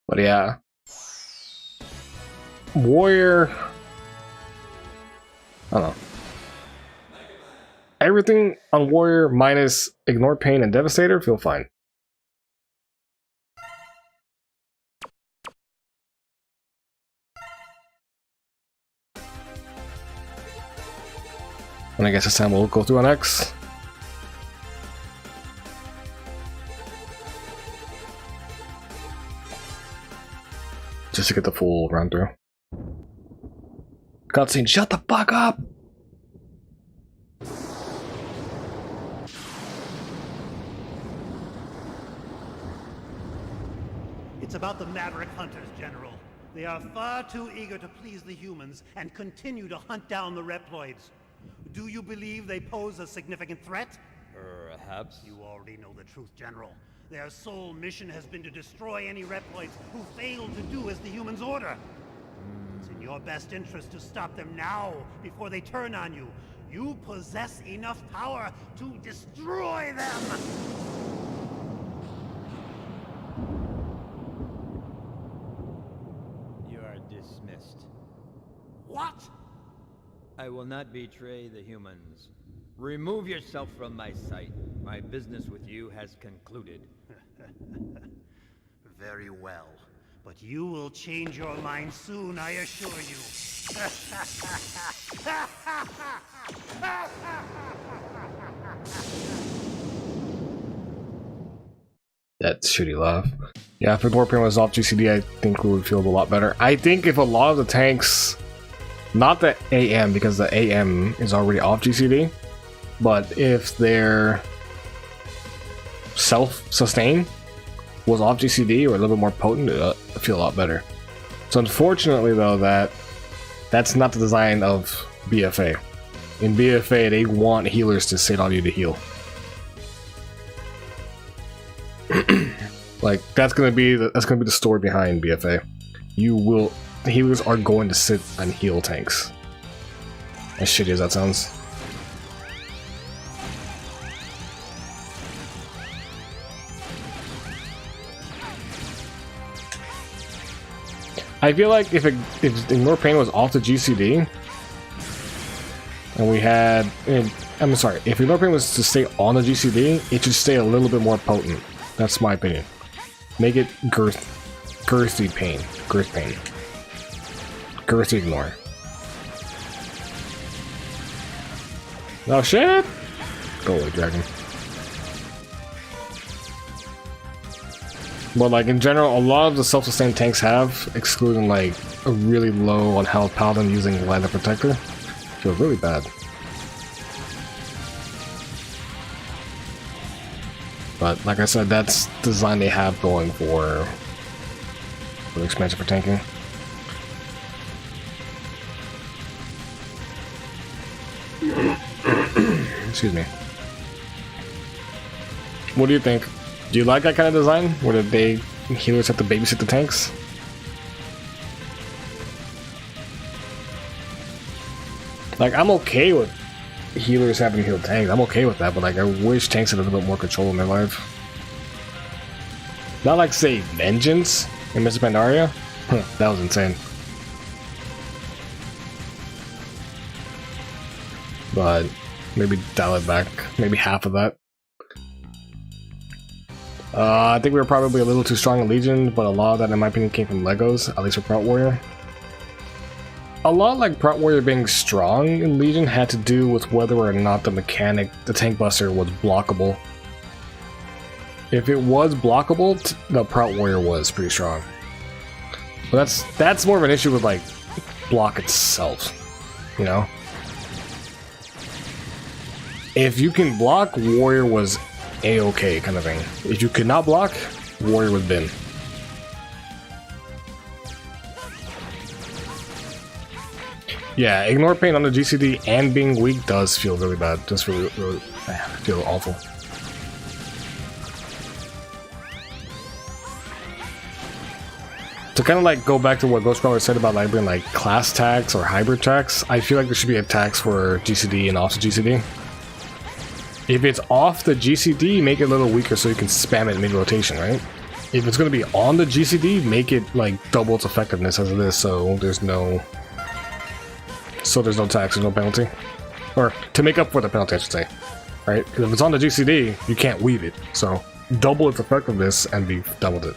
But yeah. Warrior. I don't know. Everything on Warrior minus Ignore Pain and Devastator feel fine. And I guess this time we'll go through on X. Just to get the full run through. Cutscene, shut the fuck up! It's about the Maverick Hunters, General. They are far too eager to please the humans and continue to hunt down the Reploids. Do you believe they pose a significant threat? Perhaps. You already know the truth, General. Their sole mission has been to destroy any Reploids who fail to do as the humans order. It's in your best interest to stop them now, before they turn on you. You possess enough power to destroy them! You are dismissed. What? I will not betray the humans. Remove yourself from my sight. My business with you has concluded. Very well. But you will change your mind soon, I assure you. That shitty laugh. Yeah, if Ignore Pain was off GCD, I think we would feel a lot better. I think if a lot of the tanks, not the AM, because the AM is already off GCD, but if their self-sustain was off GCD or a little bit more potent, I feel a lot better. So unfortunately though, that's not the design of BFA. In BFA, they want healers to sit on you to heal. Like that's gonna be the story behind BFA. The healers are going to sit and heal tanks. As shitty as that sounds. I feel like if Ignore Pain was off the GCD, and we had, I'm sorry, if Ignore Pain was to stay on the GCD, it should stay a little bit more potent. That's my opinion. Make it girthy pain, girth pain, girthy ignore. Oh shit! Go away, dragon. But like in general, a lot of the self-sustained tanks have, excluding like a really low on health paladin using Light Protector, feels really bad. But like I said, that's the design they have going for the expansion for tanking. Excuse me. What do you think? Do you like that kind of design, where the healers have to babysit the tanks? Like, I'm okay with healers having to heal tanks. I'm okay with that, but like, I wish tanks had a little bit more control in their life. Not like, say, Vengeance in Mr. Pandaria. That was insane. But maybe dial it back. Maybe half of that. I think we were probably a little too strong in Legion, but a lot of that, in my opinion, came from Legos, at least for Prot Warrior. A lot like Prot Warrior being strong in Legion had to do with whether or not the mechanic, the Tank Buster, was blockable. If it was blockable, the Prot Warrior was pretty strong. But that's more of an issue with like block itself, you know? If you can block, Warrior was A-okay kind of thing. If you could not block, Warrior would bin. Yeah, Ignore Pain on the GCD and being weak does feel really bad. Just really feel awful. To kind of like go back to what Ghostcrawler said about like being like class tags or hybrid tags, I feel like there should be a tags for GCD and off the GCD. If it's off the GCD, make it a little weaker so you can spam it mid-rotation, right? If it's going to be on the GCD, make it like double its effectiveness as it is, so there's no tax, there's no penalty. Or to make up for the penalty, I should say. Right? Because if it's on the GCD, you can't weave it. So double its effectiveness and be done with it.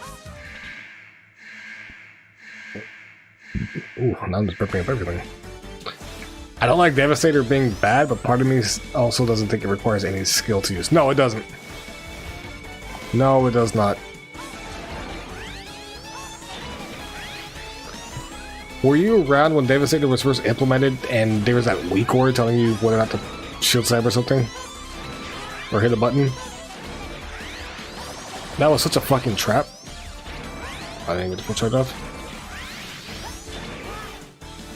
Ooh, now I'm just ripping up everything. I don't like Devastator being bad, but part of me also doesn't think it requires any skill to use. No, it doesn't. No, it does not. Were you around when Devastator was first implemented and there was that weak word telling you whether or not to shield stab or something? Or hit a button? That was such a fucking trap. I didn't get the full charge off.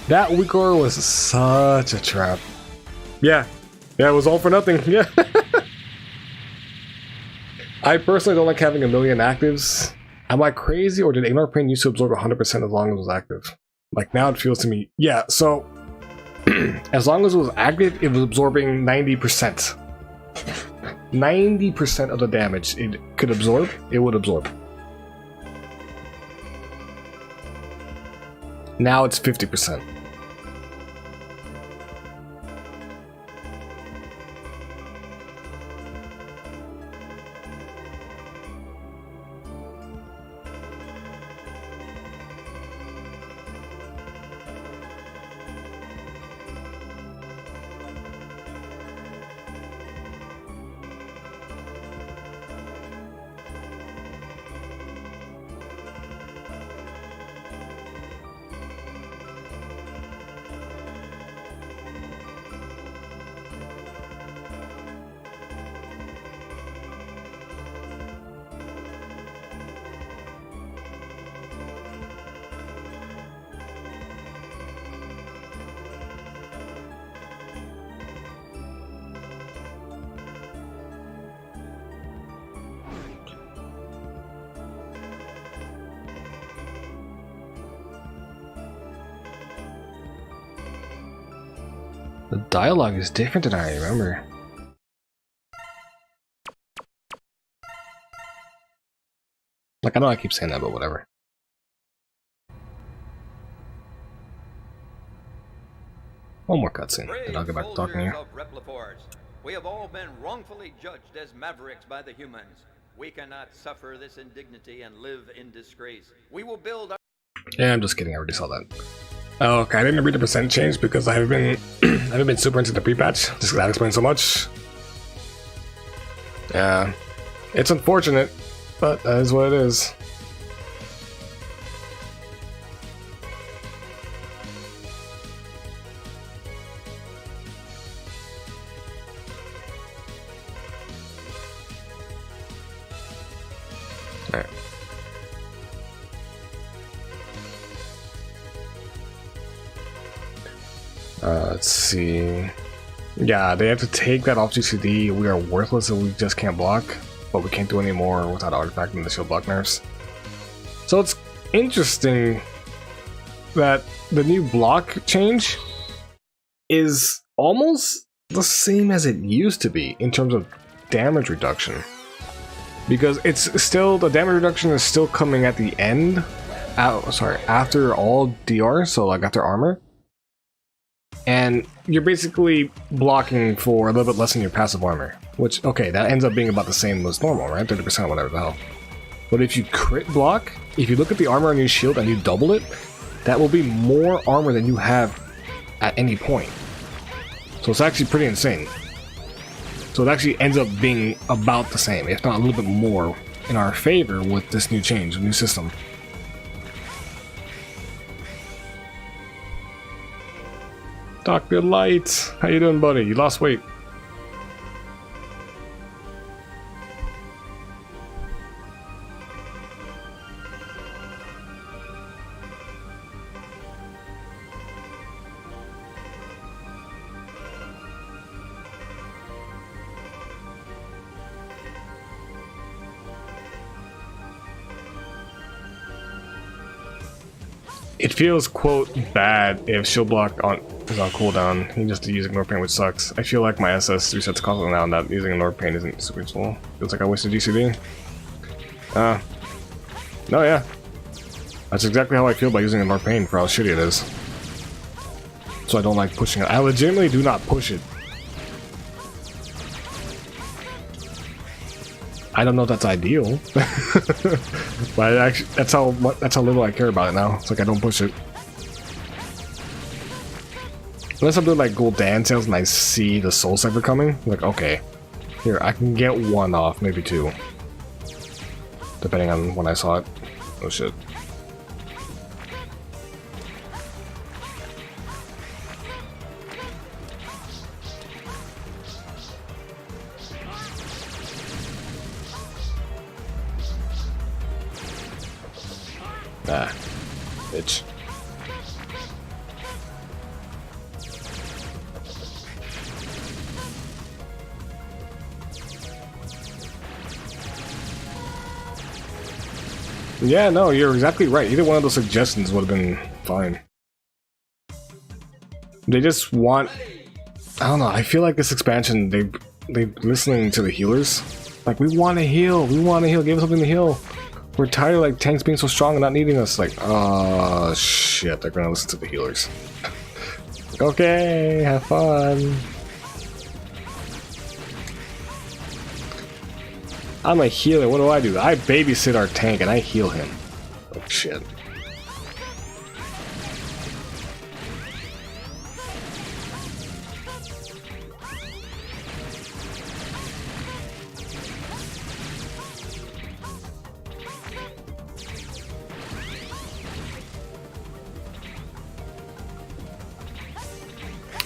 That weak word was such a trap. Yeah. Yeah, it was all for nothing. Yeah. I personally don't like having a million actives. Am I crazy, or did Ignore Pain used to absorb 100% as long as it was active? Like, now it feels to me... Yeah, so... as long as it was active, it was absorbing 90%. 90% of the damage it could absorb, it would absorb. Now it's 50%. The dialogue is different than I remember. Like, I know I keep saying that, but whatever. One more cutscene, then I'll get back to talking here. We have all been wrongfully judged as mavericks by the humans. We cannot suffer this indignity and live in disgrace. We will build our... Yeah, I'm just kidding, I already saw that. Oh, okay, I didn't read the percent change because I haven't been I haven't been super into the pre-patch, just because that explains so much. Yeah. It's unfortunate, but that is what it is. Alright. Let's see. Yeah, they have to take that off GCD. We are worthless and we just can't block, but we can't do any more without artifacting the shield block nerfs. So it's interesting that the new block change is almost the same as it used to be in terms of damage reduction. Because it's still, the damage reduction is still coming at the end, after all DR, so like after armor. And you're basically blocking for a little bit less than your passive armor. Which, okay, that ends up being about the same as normal, right? 30%, whatever the hell. But if you crit block, if you look at the armor on your shield and you double it, that will be more armor than you have at any point. So it's actually pretty insane. So it actually ends up being about the same, if not a little bit more in our favor with this new change, new system. Dr. Light, how you doing, buddy? You lost weight. It feels, quote, bad if shield block is on cooldown. You just use Ignore Pain, which sucks. I feel like my SS resets constantly now and that using Ignore Pain isn't super useful. Feels like I wasted GCD. No, yeah. That's exactly how I feel by using an Arcane for how shitty it is. So I don't like pushing it. I legitimately do not push it. I don't know if that's ideal, but actually, that's how little I care about it now. It's like I don't push it. Unless I'm doing like gold dance sales and I see the Soul Cipher coming, like okay, here I can get one off, maybe two, depending on when I saw it. Oh shit. Ah, bitch. Yeah, no, you're exactly right. Either one of those suggestions would have been fine. They just want... I don't know, I feel like this expansion, they listening to the healers. Like, we want to heal, give us something to heal. We're tired of like tanks being so strong and not needing us. Like, oh shit, they're gonna listen to the healers. Okay, have fun. I'm a healer, what do? I babysit our tank and I heal him. Oh shit.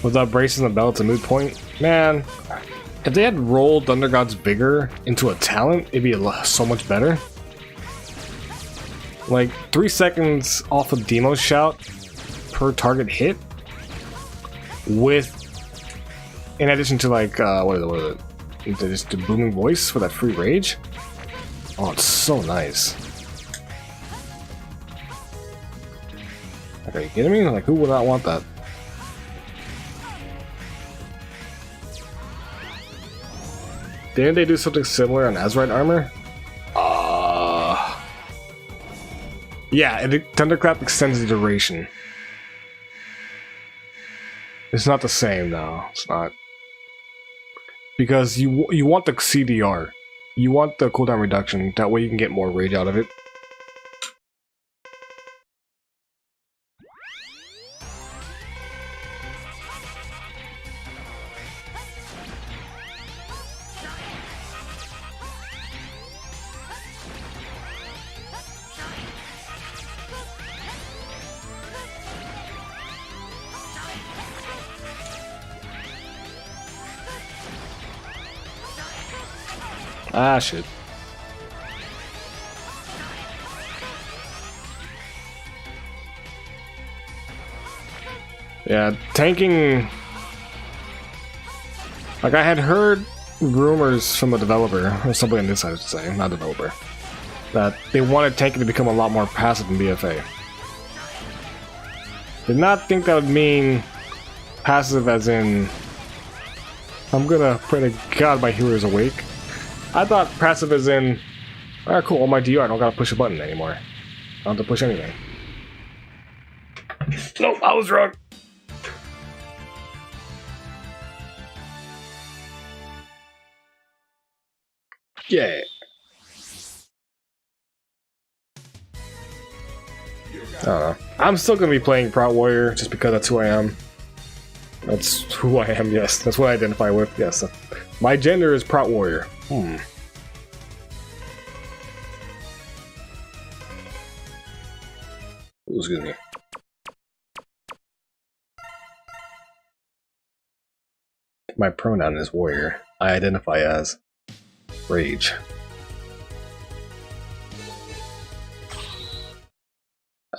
Without bracing the belt, it's a moot point. Man, if they had rolled Thunder God's Vigor into a talent, it'd be so much better. Like, 3 seconds off of Demo's shout per target hit, with, in addition to like, what is it? Just the booming voice for that free rage. Oh, it's so nice. Like, are you kidding me? Like, who would not want that? Didn't they do something similar on Azurite armor? Yeah, Thunderclap extends the duration. It's not the same, though. It's not. Because you want the CDR. You want the cooldown reduction. That way you can get more rage out of it. Ah, shit. Yeah, tanking... Like, I had heard rumors from a developer, or somebody on this side, I should say, not developer, that they wanted tanking to become a lot more passive in BFA. Did not think that would mean passive as in, I'm gonna pray to God my hero is awake. I thought passive as in, alright cool, on my DR I don't gotta push a button anymore. I don't have to push anything. Nope, I was wrong. Yeah. I don't know. I'm still gonna be playing Prout Warrior just because that's who I am. That's who I am, yes. That's what I identify with, yes. My gender is Prout Warrior. Ooh, excuse me. My pronoun is warrior. I identify as rage.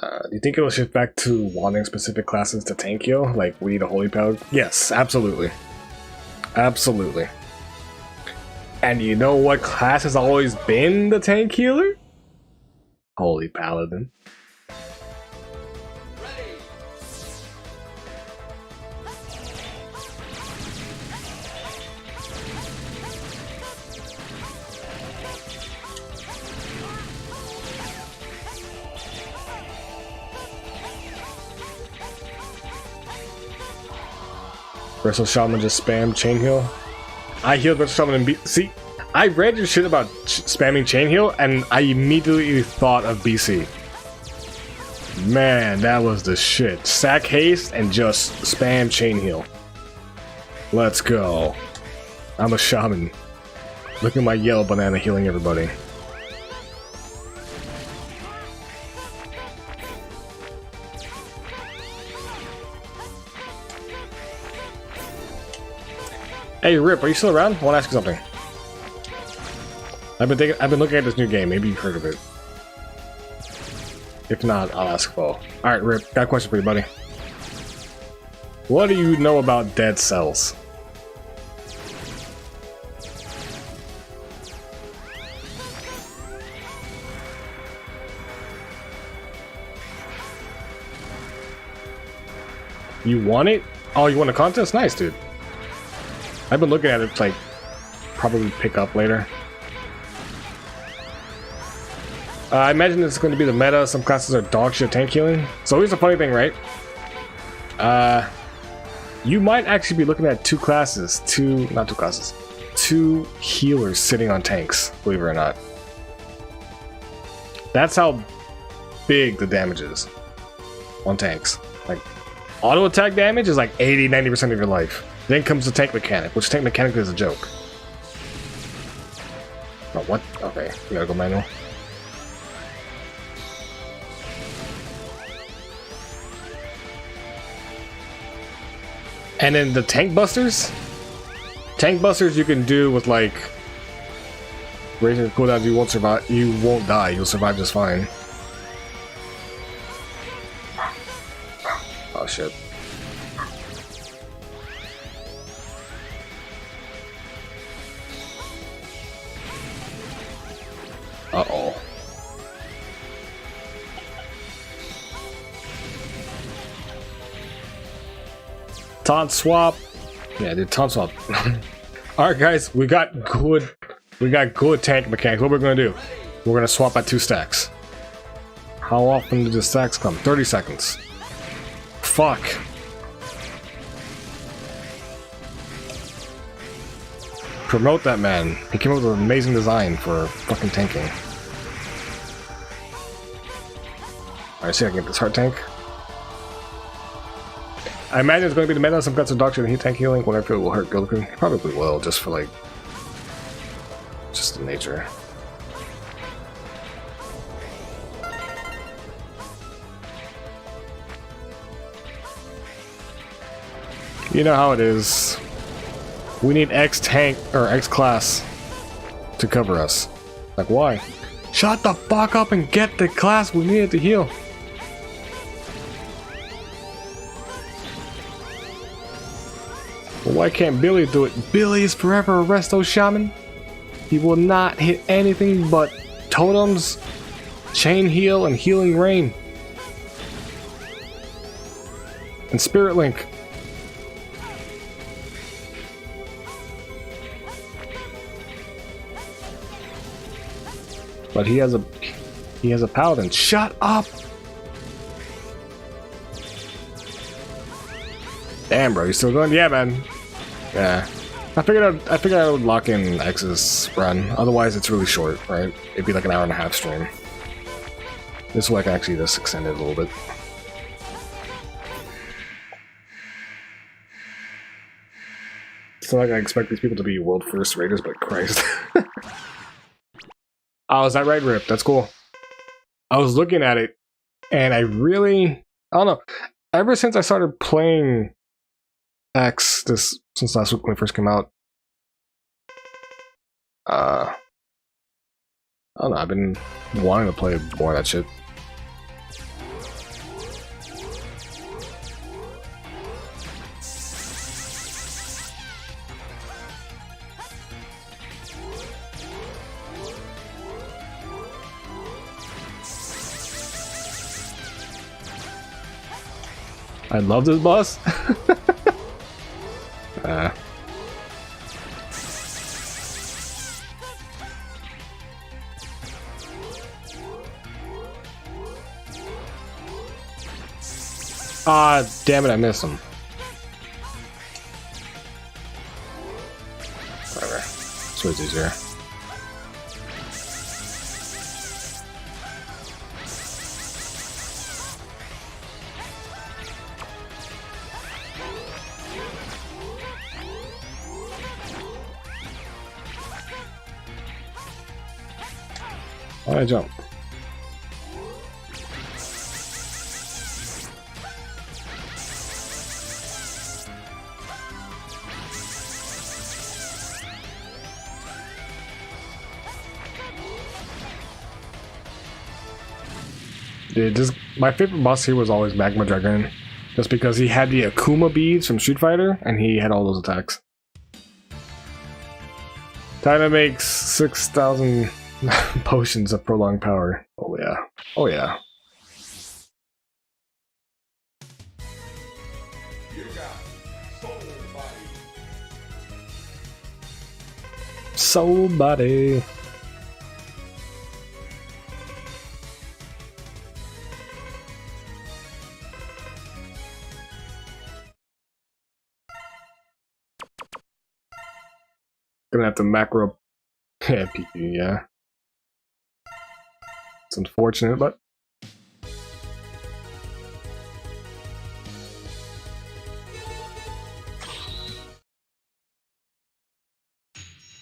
Do you think it'll shift back to wanting specific classes to tank heal? Like we need a holy paladin? Yes, absolutely. Absolutely. And you know what class has always been the tank healer? Holy paladin. Wrestle Shaman just spam chain heal. I healed Wrestle Shaman and see, I read your shit about spamming chain heal and I immediately thought of BC. Man, that was the shit. Sack haste and just spam chain heal. Let's go. I'm a shaman. Look at my yellow banana healing everybody. Hey Rip, are you still around? I want to ask you something. I've been looking at this new game. Maybe you've heard of it. If not, I'll ask Fo. Alright, Rip, got a question for you, buddy. What do you know about dead cells? You want it? Oh, you want a contest? Nice, dude. I've been looking at it, like, probably pick up later. I imagine it's going to be the meta. Some classes are dog shit tank healing. So here's the funny thing, right? You might actually be looking at two healers sitting on tanks, believe it or not. That's how big the damage is on tanks. Like, auto attack damage is like 80-90% of your life. Then comes the tank mechanic, which tank mechanic is a joke. Oh, what? Okay, we gotta go manual. And then the tank busters? Tank busters you can do with like raising the cooldown, you won't survive, you won't die, you'll survive just fine. Oh shit. Uh-oh. Taunt swap. Yeah, dude, taunt swap. Alright guys, we got good tank mechanics. What we're gonna do? We're gonna swap at 2 stacks. How often do the stacks come? 30 seconds. Fuck. Promote that man. He came up with an amazing design for fucking tanking. Alright, see if I can get this heart tank. I imagine it's going to be the meta, some guts of doctor and heat tank healing, whatever it will hurt Gilligan. Probably will, just for like, just the nature. You know how it is. We need X tank or X class to cover us. Like, why? Shut the fuck up and get the class we needed to heal. Why can't Billy do it? Billy is forever a resto shaman. He will not hit anything but totems, chain heal, and healing rain. And Spirit Link. But he has a paladin. Shut up! Damn, bro, you still going? Yeah, man. Yeah. I figured I would lock in X's run. Otherwise, it's really short, right? It'd be like an hour-and-a-half stream. This way I can actually just extend it a little bit. It's not like I expect these people to be world first raiders, but Christ. Oh, is that right, Rip? That's cool. I was looking at it, and I don't know. Ever since I started playing X since last week when it first came out, I don't know, I've been wanting to play more of that shit. I love this boss. Ah, damn it, I missed him. sure it's easier. Why did I jump? Dude, just my favorite boss here was always Magma Dragon, just because he had the Akuma beads from Street Fighter, and he had all those attacks. Titan makes 6,000 potions of prolonged power. Oh yeah, oh yeah. Soul Body. Gonna have to macro. Yeah, PP, yeah. It's unfortunate, but.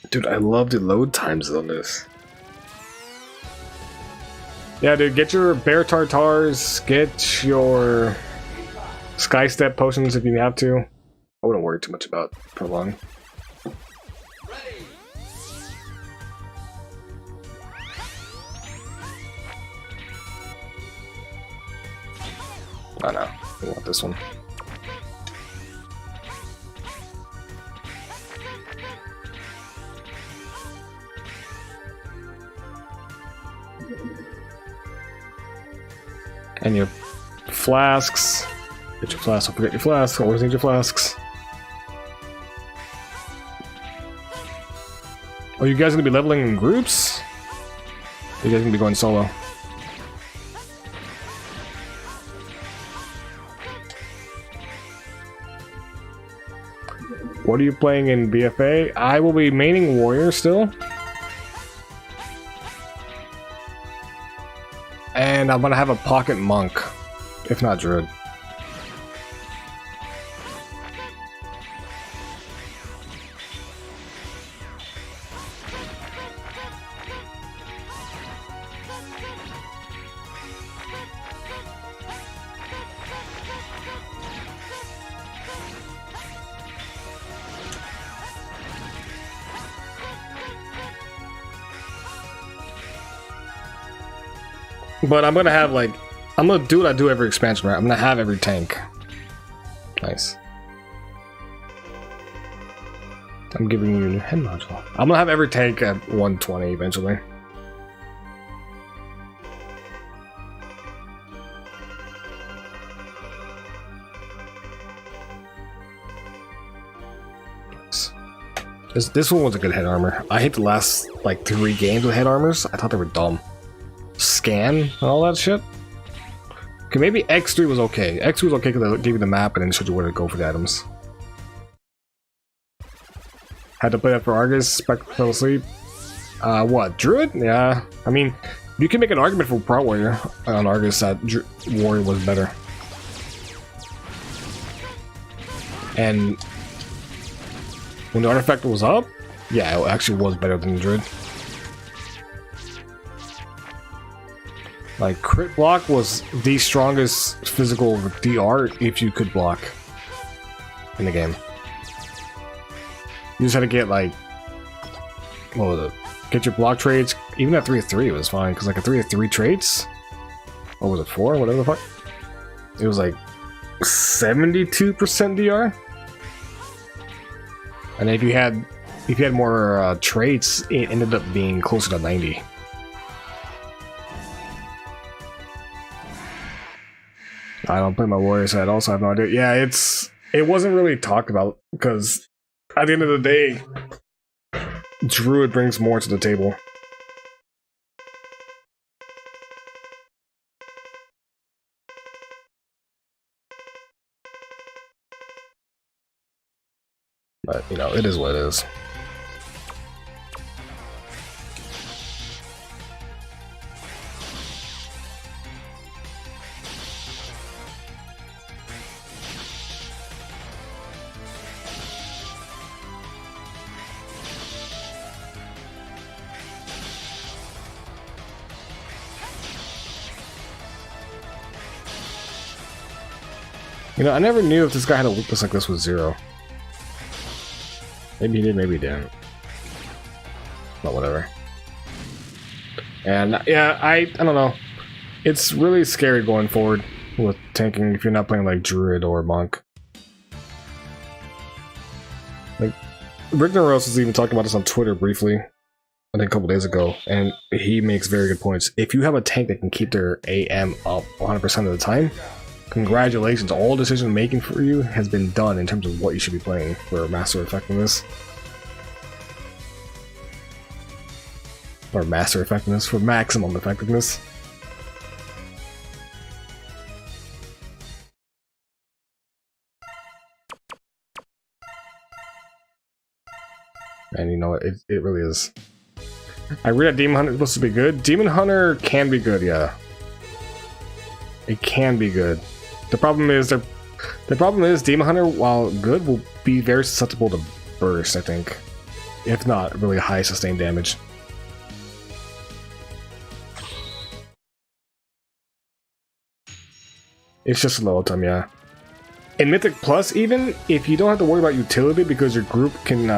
Dude, I love the load times on this. Yeah, dude, get your Bear Tartars, get your Sky Step potions if you have to. I wouldn't worry too much about prolong. Oh no, I want this one. And your flasks. Get your flasks, don't forget your flasks, always need your flasks. Oh, you guys gonna be leveling in groups? Or you guys gonna be going solo? What are you playing in BFA? I will be maining Warrior still. And I'm gonna have a Pocket Monk, if not Druid. But I'm gonna have like, I'm gonna do what I do every expansion, right? I'm gonna have every tank. Nice. I'm giving you a new head module. I'm gonna have every tank at 120 eventually. This one was a good head armor. I hate the last like 3 games with head armors. I thought they were dumb. Scan and all that shit. Okay, maybe X3 was okay. X3 was okay because they gave you the map and then showed you where to go for the items. Had to play that for Argus. Spec fell asleep. What? Druid? Yeah. I mean, you can make an argument for Pro Warrior on Argus that Warrior was better. And when the artifact was up, yeah, it actually was better than the Druid. Like, crit block was the strongest physical DR if you could block in the game. You just had to get, like, what was it? Get your block traits. Even at 3-3 it was fine, because like a 3-3 traits, or was it 4? Whatever the fuck. It was like 72% DR. And if you had more traits, it ended up being closer to 90. I don't play my warrior side, also I have no idea. Yeah, it wasn't really talked about, because at the end of the day, Druid brings more to the table. But, you know, it is what it is. You know, I never knew if this guy had a weakness like this with Zero. Maybe he did, maybe he didn't. But whatever. And yeah, I don't know. It's really scary going forward with tanking if you're not playing like Druid or Monk. Like, Rignoros was even talking about this on Twitter briefly, I think a couple days ago, and he makes very good points. If you have a tank that can keep their AM up 100% of the time, congratulations, all decision making for you has been done in terms of what you should be playing for Master Effectiveness. Or Master Effectiveness, for maximum effectiveness. And you know what, it really is. I read that Demon Hunter is supposed to be good. Demon Hunter can be good, yeah. It can be good. The problem is Demon Hunter, while good, will be very susceptible to burst, I think. If not, really high sustained damage. It's just slow time, yeah. In Mythic Plus, even, if you don't have to worry about utility because your group can,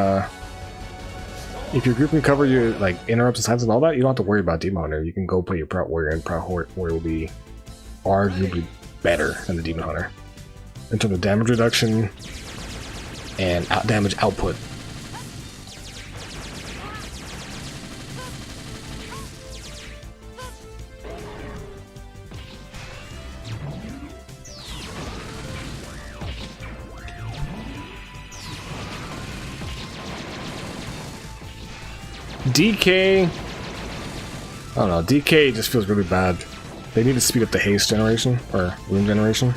if your group can cover your like interrupts and sides and all that, you don't have to worry about Demon Hunter. You can go play your Prout Warrior, and Prout Warrior will be arguably better than the Demon Hunter in terms of damage reduction and damage output. DK, I don't know, DK just feels really bad. They need to speed up the haste generation, or rune generation.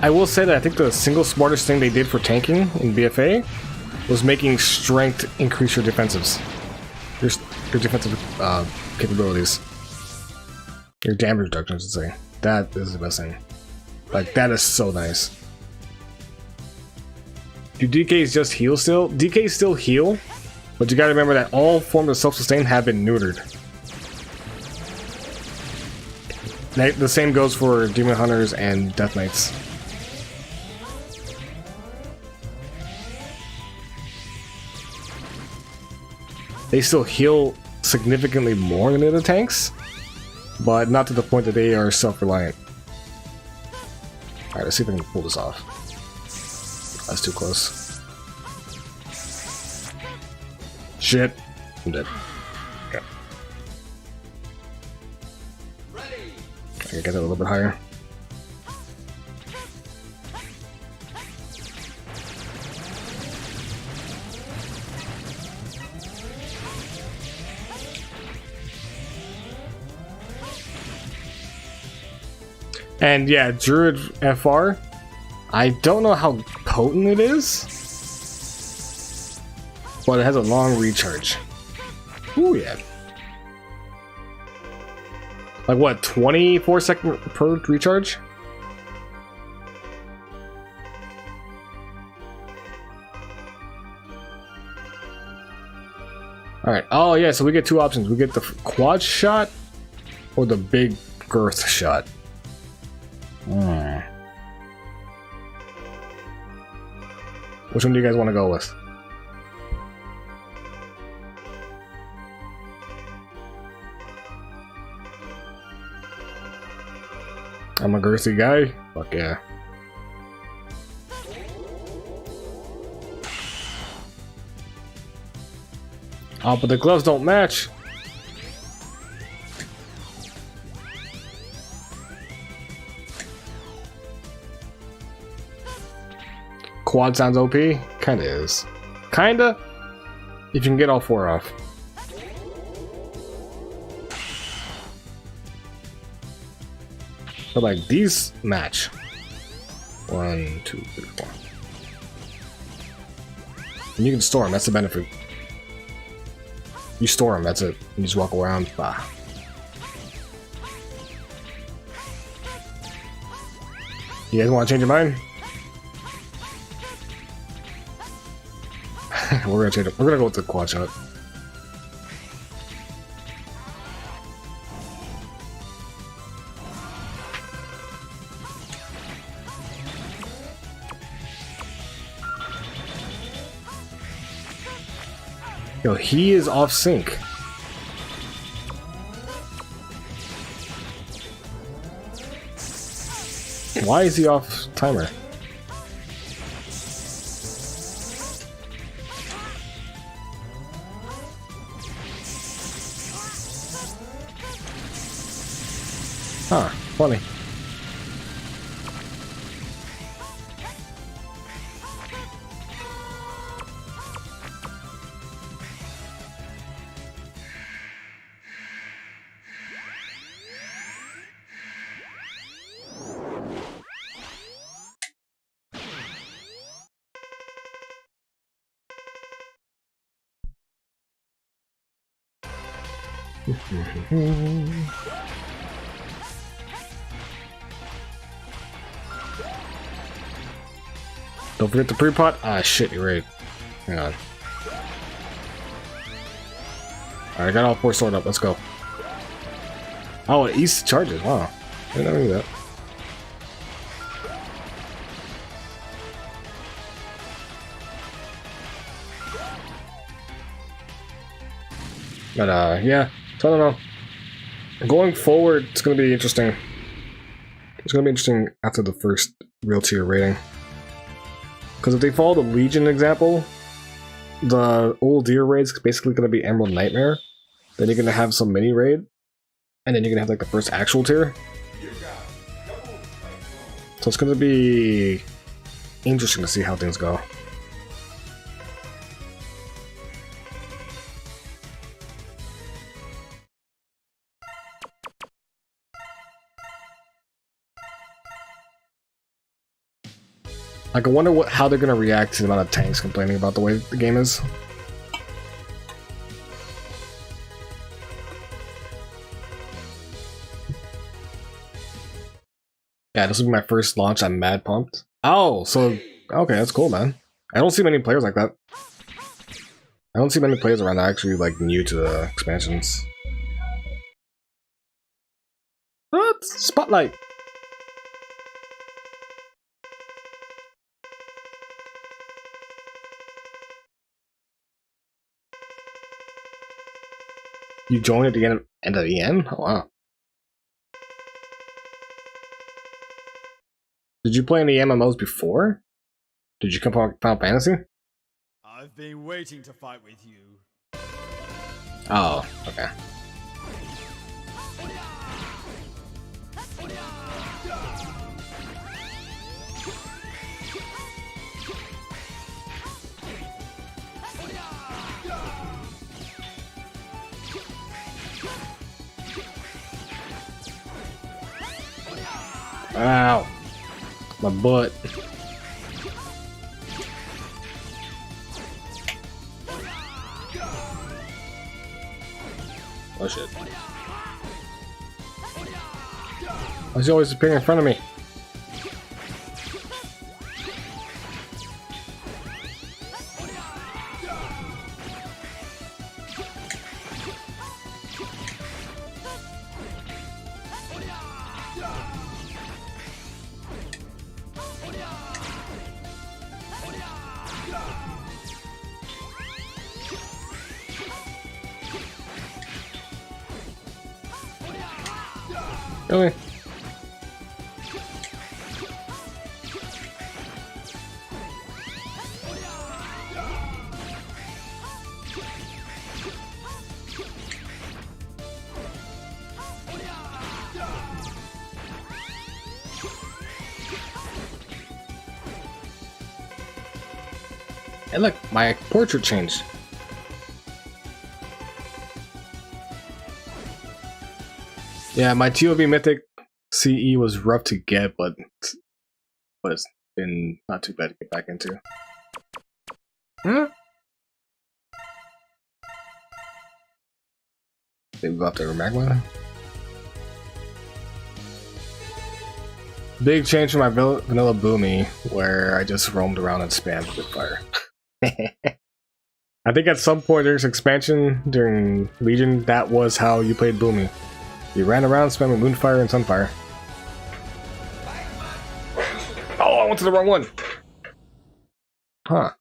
I will say that I think the single smartest thing they did for tanking in BFA was making strength increase your defensives. Your defensive capabilities. Your damage reduction, I should say. That is the best thing. Like, that is so nice. Do DKs just heal still? DKs still heal, but you gotta remember that all forms of self-sustain have been neutered. The same goes for Demon Hunters and Death Knights. They still heal significantly more than the other tanks, but not to the point that they are self-reliant. Alright, let's see if I can pull this off. That's too close. Shit. I'm dead. Okay. I can get that a little bit higher. And yeah, Druid FR, I don't know how potent it is, but it has a long recharge. Ooh, yeah. Like what, 24-second per recharge? Alright, oh yeah, so we get two options. We get the quad shot or the big girth shot. Which one do you guys want to go with? I'm a girthy guy? Fuck yeah. Oh, but the gloves don't match. Quad sounds OP? Kinda is. Kinda? If you can get all four off. But like, these match. 1, 2, 3, 4. And you can store them, that's the benefit. You store them, that's it. You just walk around. Bah. You guys want to change your mind? We're gonna change it. We're gonna go with the quad shot. Yo, he is off sync. Why is he off timer? Huh, funny. Don't forget the pre-pot. Ah, shit, you're right. Hang on. Alright, I got all 4 stored up. Let's go. Oh, it eats charges. Wow. I didn't know that. But, yeah. So, I don't know. Going forward, it's going to be interesting. It's going to be interesting after the first real tier rating. Because if they follow the Legion example, the old deer raid's basically going to be Emerald Nightmare. Then you're going to have some mini raid. And then you're going to have like the first actual tier. So it's going to be interesting to see how things go. Like, I wonder how they're gonna react to the amount of tanks complaining about the way the game is. Yeah, this will be my first launch. I'm mad pumped. Oh, so okay, that's cool, man. I don't see many players like that. I don't see many players around that are actually like new to the expansions. What? Spotlight. You joined at the end of the EN? Oh, wow. Did you play any MMOs before? Did you come from Final Fantasy? I've been waiting to fight with you. Oh, okay. Ow. My butt. Oh shit. Why is he always appearing in front of me? Really? And look, my portrait changed. Yeah, my TOV Mythic CE was rough to get, but it's been not too bad to get back into. Huh? Maybe go after magma. Big change from my vanilla Boomy, where I just roamed around and spammed with fire. I think at some point during this expansion, during Legion, that was how you played Boomy. You ran around spamming Moonfire and Sunfire. Oh, I went to the wrong one! Huh.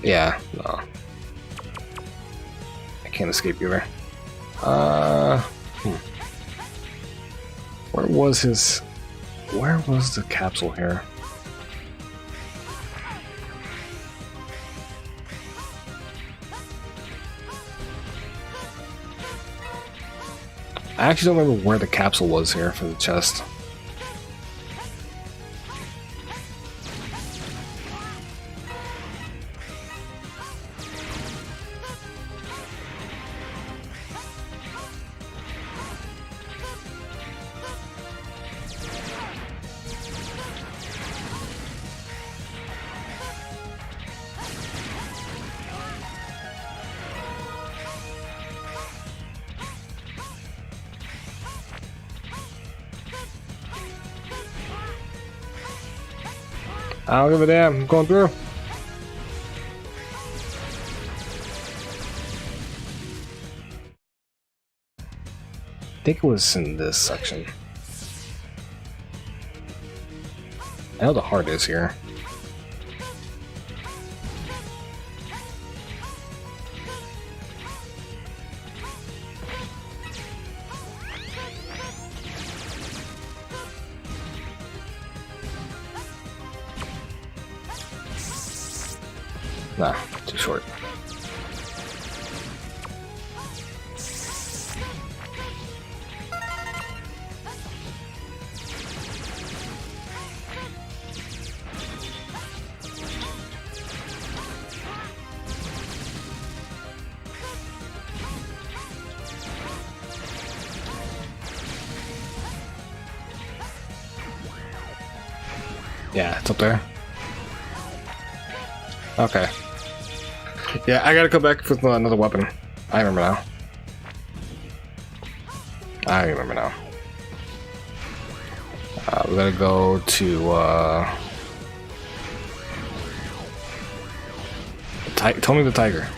Yeah, no. I can't escape you there. Where was his... Where was the capsule here? I actually don't remember where the capsule was here for the chest. I don't give a damn, I'm going through. I think it was in this section. I know the heart is here. Nah, too short. Yeah, it's up there. Okay. Yeah, I gotta come back with another weapon. I remember now. I remember now. We gotta go to, Tony the Tiger.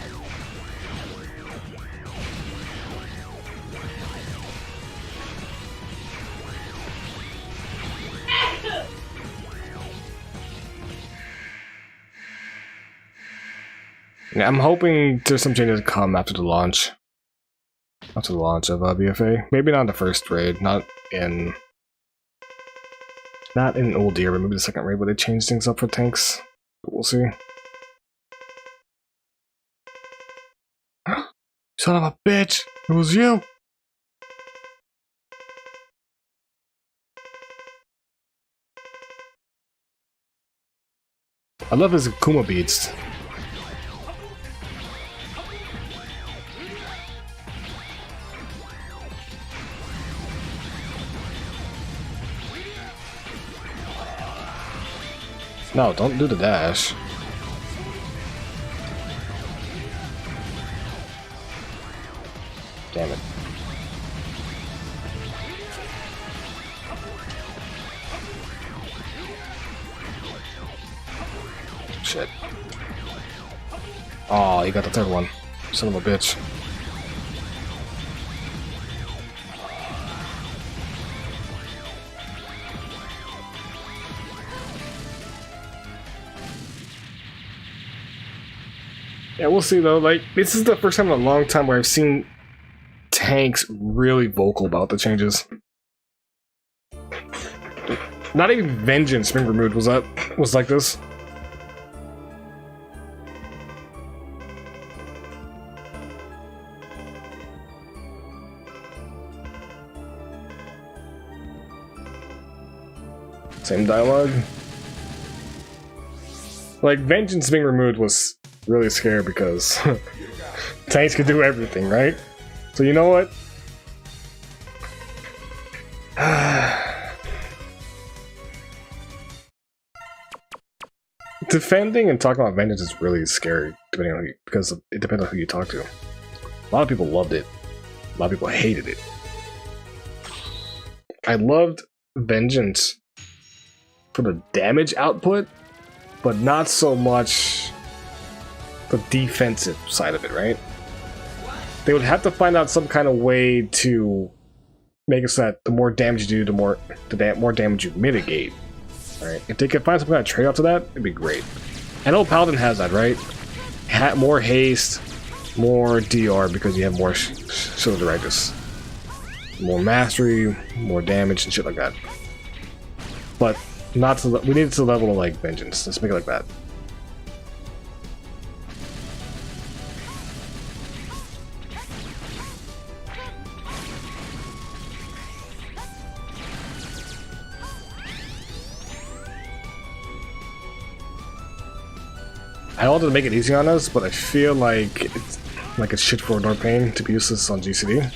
Yeah, I'm hoping there's some changes to come after the launch. After the launch of BFA. Maybe not in the first raid, not in Old Year, but maybe the second raid where they change things up for tanks. But we'll see. Son of a bitch! It was you! I love his Akuma beats. No, don't do the dash. Damn it. Shit. Oh, you got the third one. Son of a bitch. Yeah, we'll see though. Like, this is the first time in a long time where I've seen tanks really vocal about the changes. Not even Vengeance Spring Removed was like this. Same dialogue. Like, Vengeance being removed was really scary because tanks could do everything, right? So you know what? defending and talking about vengeance is really scary, depending on because it depends on who you talk to. A lot of people loved it. A lot of people hated it. I loved vengeance for the damage output, but not so much the defensive side of it, right? They would have to find out some kind of way to make it so that the more damage you do, the more damage you mitigate. Right? If they could find some kind of trade-off to that, it'd be great. I know Paladin has that, right? More haste, more DR because you have more Shield of Directus. More mastery, more damage and shit like that. But not to we need it to the level of like vengeance. Let's make it like that. I wanted to make it easy on us, but I feel like it's shit for door pain to be useless on GCD.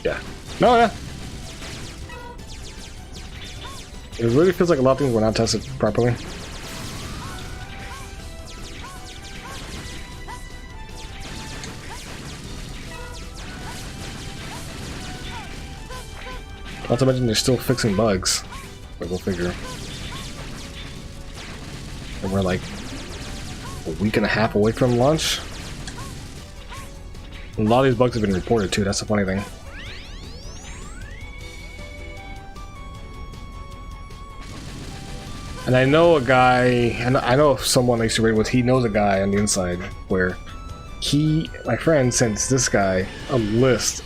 Yeah. No, yeah. It really feels like a lot of things were not tested properly. Not to mention they're still fixing bugs. But we'll figure. And we're like a week and a half away from launch. And a lot of these bugs have been reported too, that's the funny thing. And I know a guy, and I know someone I used to raid with, he knows a guy on the inside where my friend sends this guy a list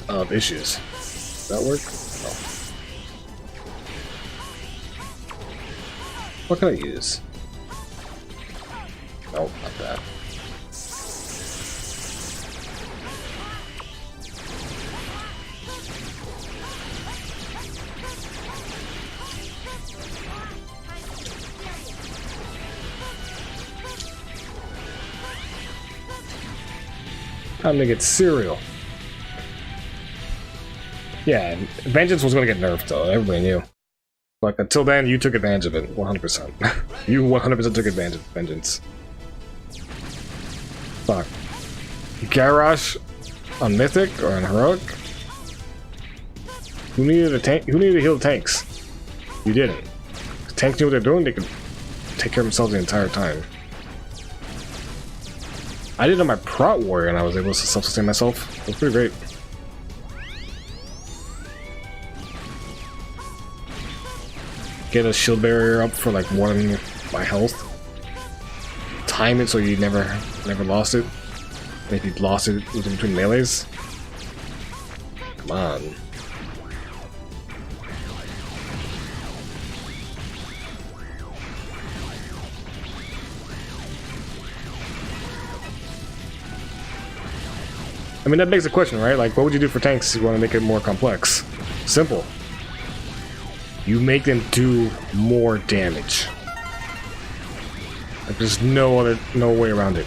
of issues. Does that work? What can I use? Oh, not that. Time to get cereal. Yeah, Vengeance was going to get nerfed though, everybody knew. Like, until then, you took advantage of it, 100%. You 100% took advantage of Vengeance. Fuck. Garrosh on Mythic or on Heroic? Who needed a tank? Who needed to heal the tanks? You didn't. If tanks knew what they're doing, they could take care of themselves the entire time. I did it on my Prot Warrior and I was able to self-sustain myself. It was pretty great. Get a shield barrier up for like more than my health. Time it so you never lost it. And if you lost it, it was in between melees. Come on. I mean, that begs the question, right? Like, what would you do for tanks if you want to make it more complex? Simple. You make them do more damage. Like, there's no way around it.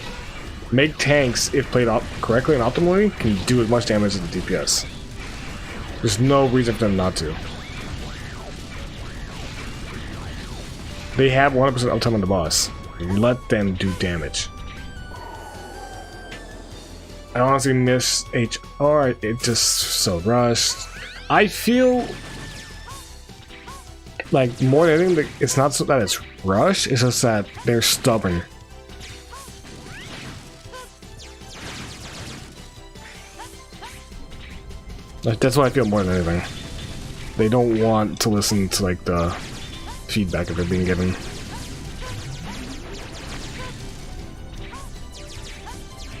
Make tanks, if played correctly and optimally, can do as much damage as the DPS. There's no reason for them not to. They have 100% uptime on the boss. Let them do damage. I honestly miss HR. It's just so rushed. I feel like more than anything, it's not so that it's rushed. It's just that they're stubborn. Like, that's what I feel more than anything. They don't want to listen to like the feedback that they're being given.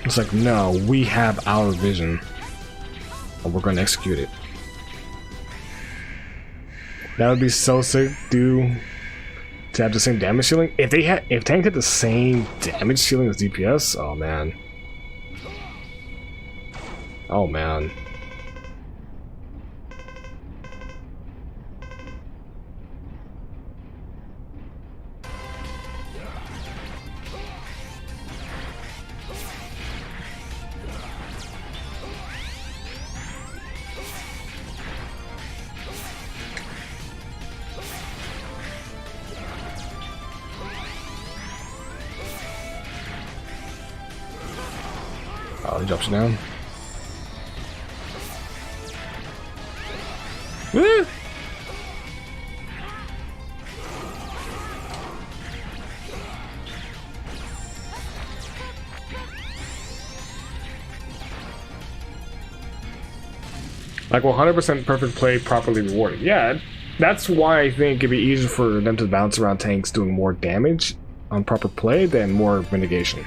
It's like, no, we have our vision, and we're going to execute it. That would be so sick, dude, to have the same damage ceiling. If tank had the same damage ceiling as DPS, oh man. Oh man. he drops you down. Woo! Like 100% perfect play, properly rewarded. Yeah, that's why I think it'd be easier for them to bounce around tanks doing more damage on proper play than more mitigation.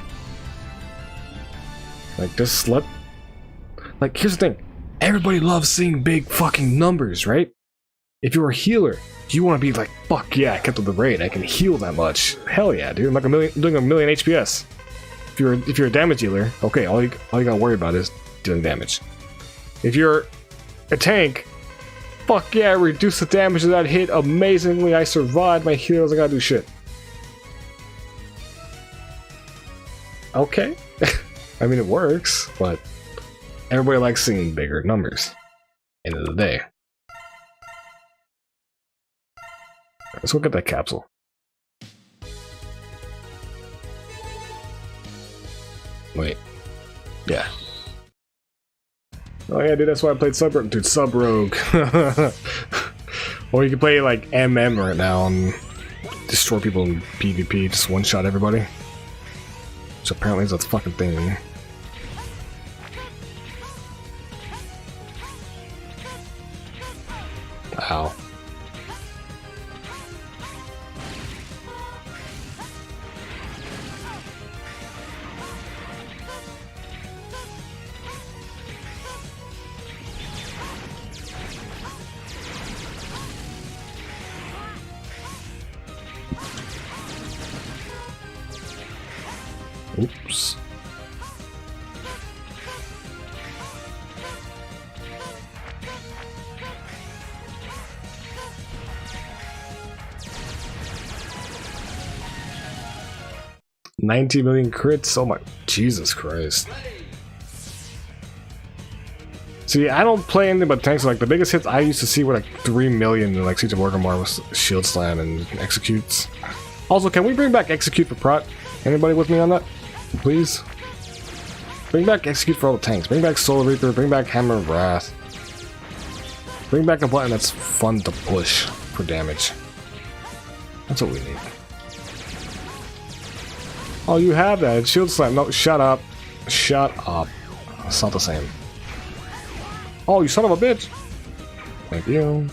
Like, just let... Like, here's the thing. Everybody loves seeing big fucking numbers, right? If you're a healer, you want to be like, fuck yeah, I kept up the raid, I can heal that much. Hell yeah, dude, I'm like doing a million HPS. If you're a damage dealer, okay, all you gotta worry about is doing damage. If you're a tank, fuck yeah, reduce the damage of that hit amazingly, I survived, my healer doesn't gotta do shit. Okay. I mean, it works, but everybody likes seeing bigger numbers. End of the day. Let's look at that capsule. Wait. Yeah. Oh yeah, dude, that's why I played Sub Rogue. Dude, Sub Rogue. Or you can play like MM right now and destroy people in PvP, just one-shot everybody. Which apparently is a fucking thing. Ow. Oops. $90 million crits? Oh my Jesus Christ. See, I don't play anything but tanks. Like the biggest hits I used to see were like 3 million in like Siege of Orgrimmar with Shield Slam and Executes. Also, can we bring back Execute for Prot? Anybody with me on that? Please? Bring back Execute for all the tanks. Bring back Soul Reaper. Bring back Hammer of Wrath. Bring back a button that's fun to push for damage. That's what we need. Oh, you have that. Shield Slam. No, shut up. Shut up. It's not the same. Oh, you son of a bitch. Thank you.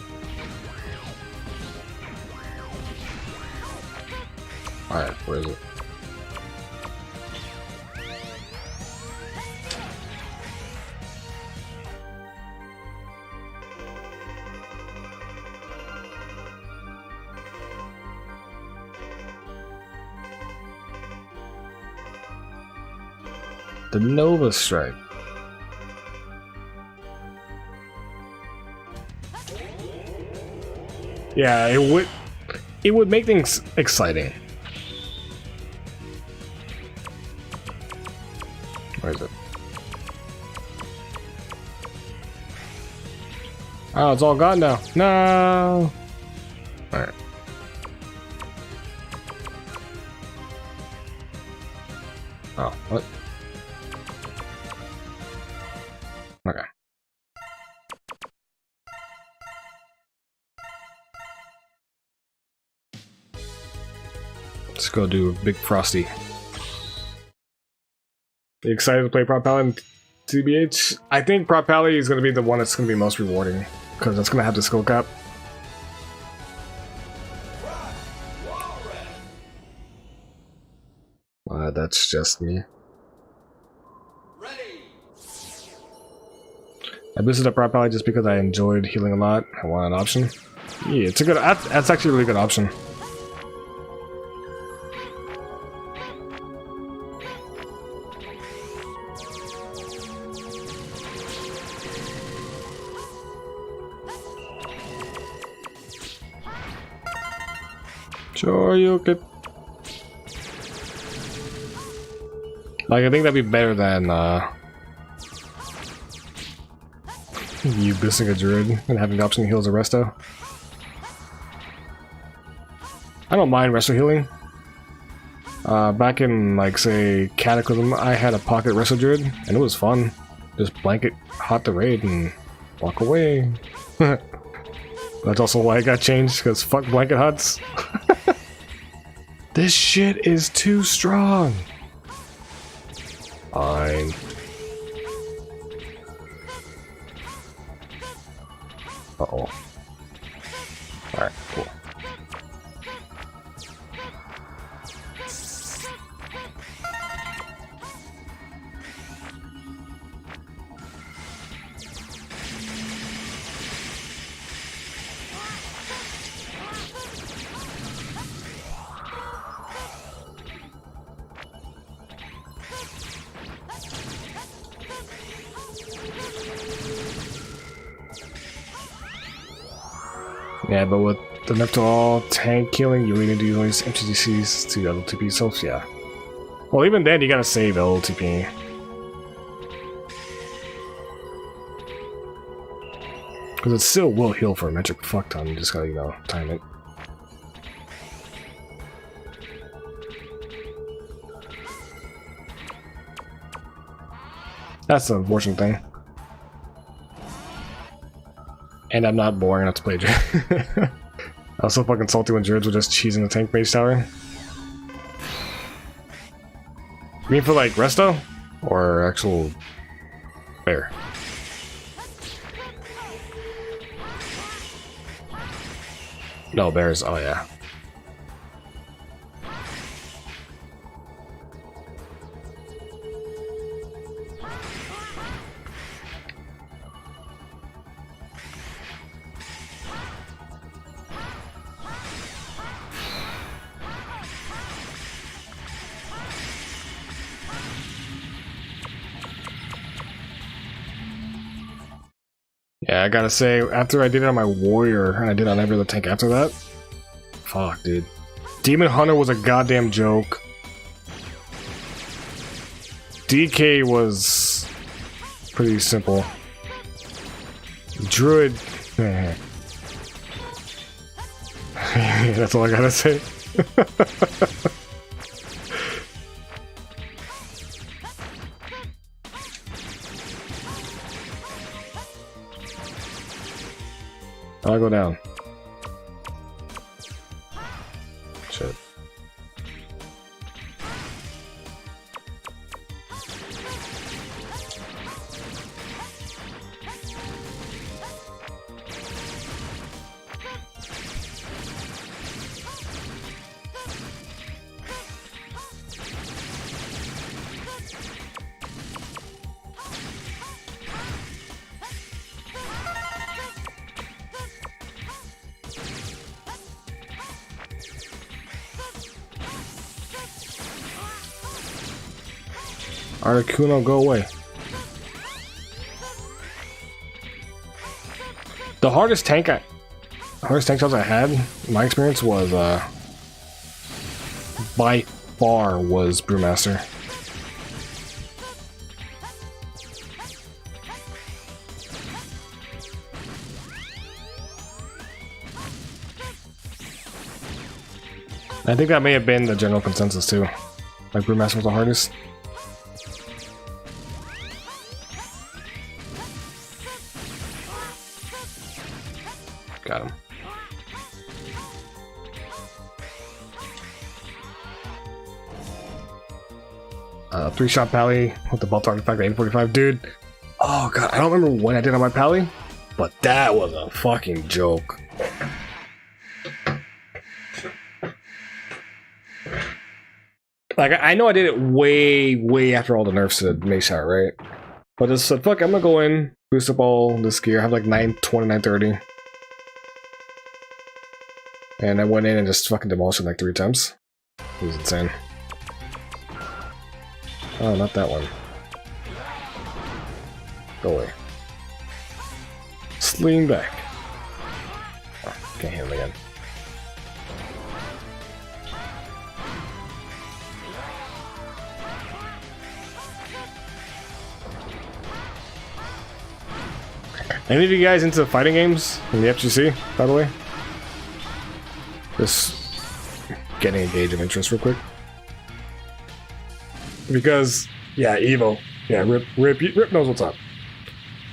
Alright, where is it? The Nova Strike. Yeah, it would make things exciting. Where is it? Oh, it's all gone now. No. Alright. Oh, what? Okay. Let's go do Big Frosty. Are you excited to play Prot Pally in TBH? I think Prot Pally is going to be the one that's going to be most rewarding, because it's going to have the skill cap. That's just me. I boosted up Prot Pally just because I enjoyed healing a lot. I want an option. Yeah, it's a good. That's actually a really good option. Sure, you could. Like, I think that'd be better than you boosting a druid and having the option to heal as a resto. I don't mind resto healing. Back in, like, say, Cataclysm, I had a pocket Wrestle Druid, and it was fun. Just blanket hot the raid and walk away. That's also why I got changed, because fuck blanket huts. This shit is too strong. Fine. Uh-oh. Alright, cool. Yeah, but with the nerf to all tank killing, you really need to use MTCs to LTP yourself, yeah. Well, even then, you gotta save LTP. Because it still will heal for a metric fuck ton, you just gotta, you know, time it. That's the unfortunate thing. And I'm not boring enough to play Druid. I was so fucking salty when Druids were just cheesing the tank base tower. You mean for like resto? Or actual bear? No, bears, oh yeah. Yeah, I gotta say, after I did it on my warrior, and I did it on every other tank after that, fuck, dude. Demon Hunter was a goddamn joke. DK was pretty simple. Druid, that's all I gotta say. I'll go down. Shit. Articuno, go away. The hardest tank jobs I had, in my experience, was by far was Brewmaster. I think that may have been the general consensus too. Like Brewmaster was the hardest. Got him. Three-shot pally with the belt artifact at 845, dude. Oh god, I don't remember when I did on my pally, but that was a fucking joke. Like, I know I did it way after all the nerfs to Mace Tower, right? But I just said, fuck, I'm gonna go in, boost up all this gear, have like 920, 930. And I went in and just fucking demolished it like 3 times. It was insane. Oh, not that one. Go away. Sling back. Oh, can't hit him again. Any of you guys into fighting games in the FGC, by the way? Just getting a gauge of interest real quick. Because, yeah, Evo. Yeah, Rip knows what's up.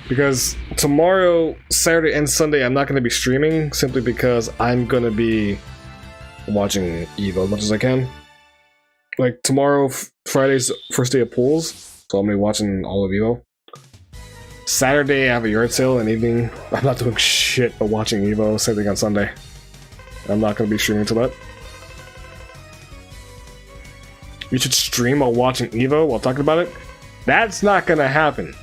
Because tomorrow, Saturday, and Sunday, I'm not going to be streaming simply because I'm going to be watching Evo as much as I can. Like, tomorrow, Friday's first day of pools, so I'm going to be watching all of Evo. Saturday, I have a yard sale in the evening. I'm not doing shit but watching Evo. Same thing on Sunday. I'm not going to be streaming to that. You should stream while watching Evo while talking about it? That's not going to happen.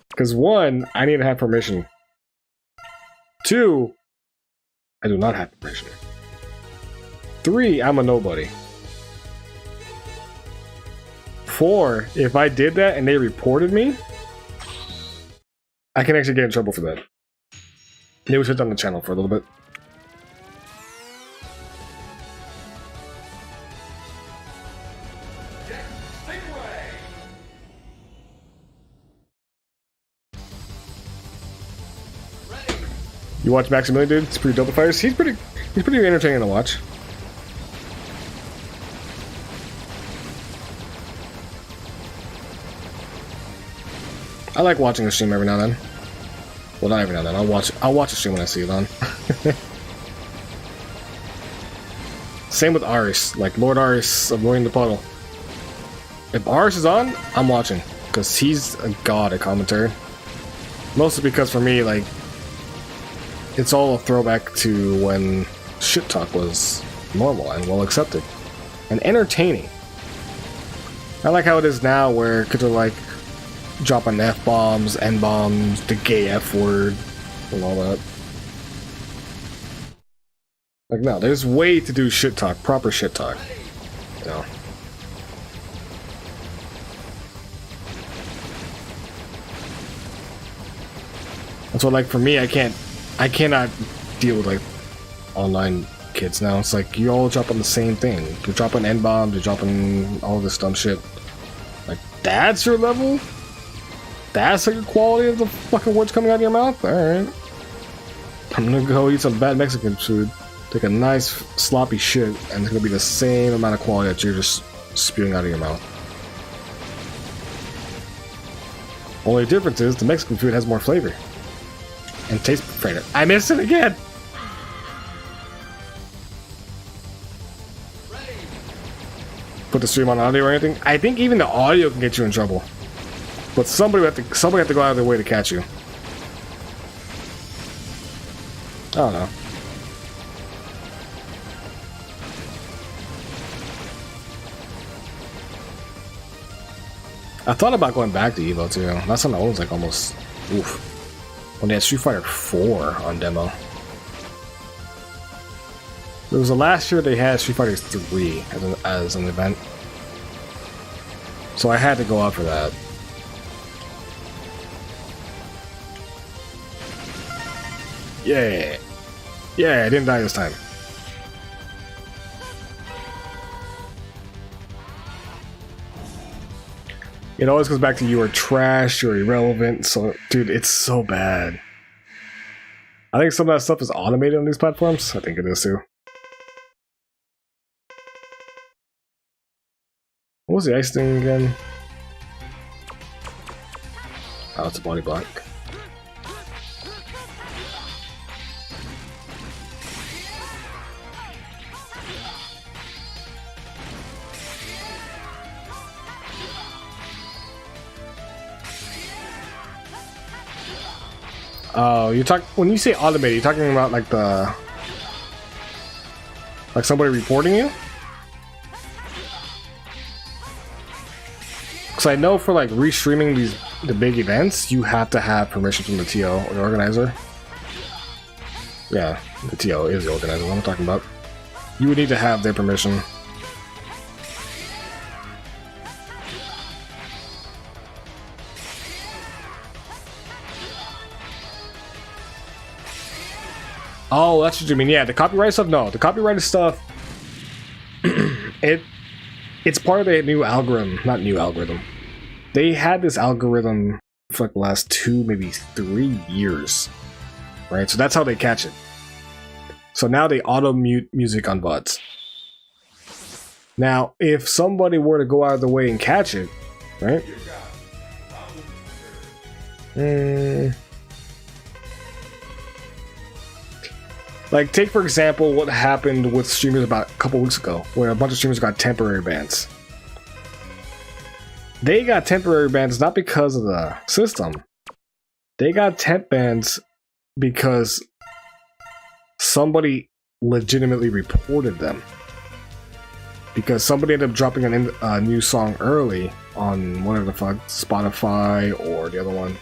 Because 1, I need to have permission. 2, I do not have permission. 3, I'm a nobody. 4, if I did that and they reported me, I can actually get in trouble for that. Maybe we should on the channel for a little bit. You watch Maximilian, dude? It's pretty dope at fires. He's pretty entertaining to watch. I like watching a stream every now and then. Well, not every now and then. I'll watch a stream when I see it on. Same with Aris, like Lord Aris avoiding the puddle. If Aris is on, I'm watching because he's a god at commentary. Mostly because for me, like, it's all a throwback to when shit talk was normal and well accepted and entertaining. I like how it is now where kids are like dropping F-bombs, N-bombs, the gay F-word, and all that. Like, no, there's way to do shit talk, proper shit talk. You know. That's what, like, for me, I cannot deal with, like, online kids now. It's like, you all drop on the same thing. You're dropping N-bombs, you're dropping all this dumb shit. Like, that's your level? That's like the quality of the fucking words coming out of your mouth? Alright. I'm gonna go eat some bad Mexican food, take a nice sloppy shit, and it's gonna be the same amount of quality that you're just spewing out of your mouth. Only difference is the Mexican food has more flavor. And taste better. I missed it again! Put the stream on audio or anything? I think even the audio can get you in trouble. But somebody have to go out of their way to catch you. I don't know. I thought about going back to Evo too. Last time I was like almost oof. When they had Street Fighter 4 on demo. It was the last year they had Street Fighter 3 as an event. So I had to go out for that. Yeah. Yeah, I didn't die this time. It always goes back to you are trash, you're irrelevant, so dude, it's so bad. I think some of that stuff is automated on these platforms. I think it is too. What was the ice thing again? Oh, it's a body block. Oh, when you say automated, you're talking about like somebody reporting you? Because I know for like restreaming the big events, you have to have permission from the TO or the organizer. Yeah, the TO is the organizer, what I'm talking about. You would need to have their permission. Oh, that's what you mean. Yeah, the copyright stuff? No, the copyrighted stuff, it's part of the new algorithm. Not new algorithm. They had this algorithm for like the last 2, maybe 3 years. Right? So that's how they catch it. So now they auto-mute music on VODs. Now, if somebody were to go out of the way and catch it, right? Like, take for example what happened with streamers about a couple weeks ago, where a bunch of streamers got temporary bans. They got temporary bans not because of the system. They got temp bans because somebody legitimately reported them. Because somebody ended up dropping a new song early on whatever the fuck, Spotify or the other one.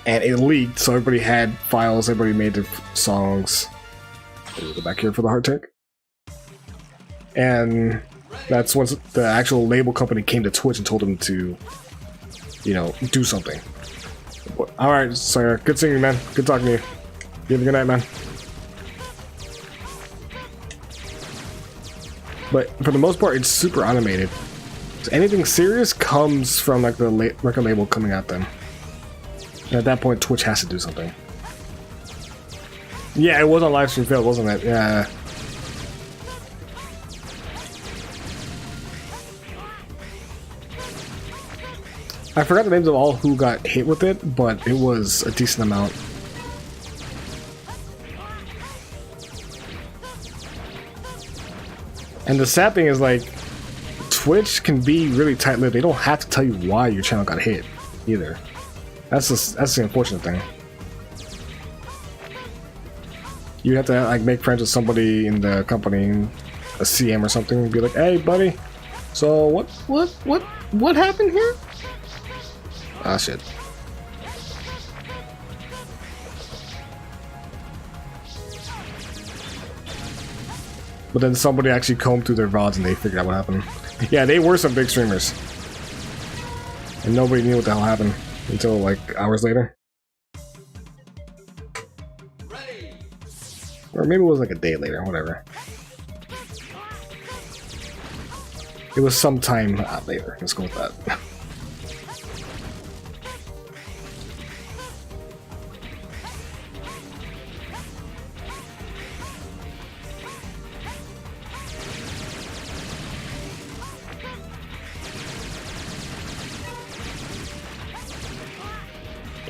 And it leaked, so everybody had files, everybody made their songs. We'll go back here for the heart tank. And that's once the actual label company came to Twitch and told them to, you know, do something. Alright, Sawyer, good seeing you, man. Good talking to you. You have a good night, man. But for the most part, it's super automated. So anything serious comes from like the record label coming at them. And at that point, Twitch has to do something. Yeah, it was on livestream failed, wasn't it? Yeah. I forgot the names of all who got hit with it, but it was a decent amount. And the sad thing is, like, Twitch can be really tight-lipped. They don't have to tell you why your channel got hit, either. That's the unfortunate thing. You have to like make friends with somebody in the company, a CM or something, and be like, "Hey, buddy, so what happened here?" Ah, shit. But then somebody actually combed through their VODs and they figured out what happened. Yeah, they were some big streamers. And nobody knew what the hell happened until like hours later. Ready. Or maybe it was like a day later, whatever. It was sometime later. Let's go with that.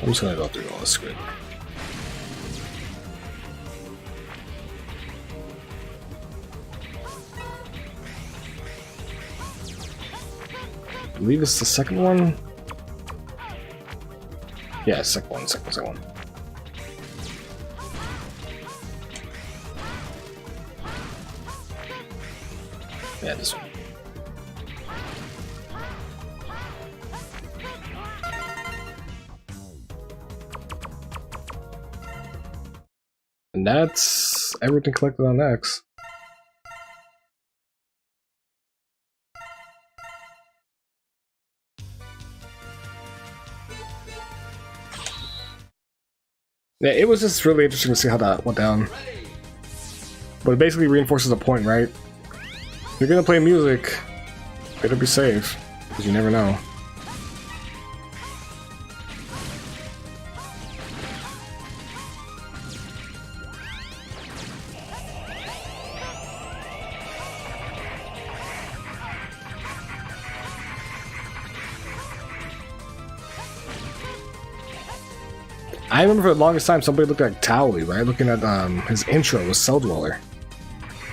I'm just gonna go through all the script. I believe it's the second one. Yeah, second one. Yeah, this one. And that's everything collected on X. Yeah, it was just really interesting to see how that went down. But it basically reinforces the point, right? If you're gonna play music, better be safe, because you never know. I remember for the longest time somebody looked like Towley, right? Looking at his intro was Cell Dweller.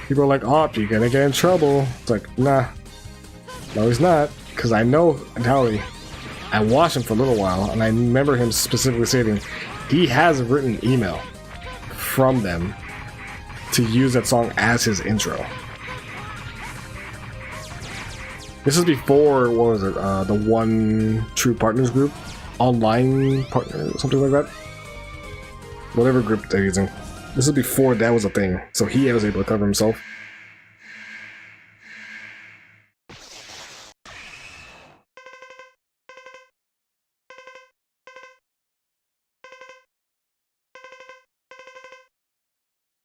People were like, "Oh, you're gonna get in trouble." It's like, nah. No, he's not. Because I know Towley. I watched him for a little while, and I remember him specifically stating he has a written email from them to use that song as his intro. This is before, what was it, the One True Partners group? Online partner, something like that. Whatever group they're using. This is before that was a thing, so he was able to cover himself.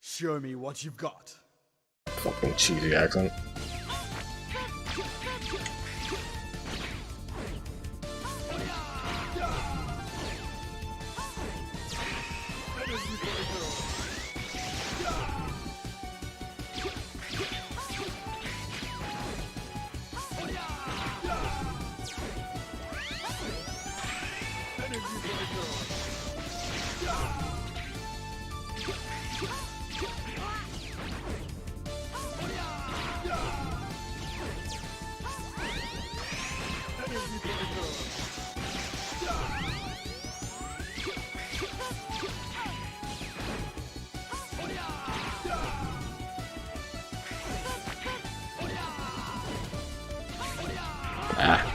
Show me what you've got. Fucking cheesy accent. Ah.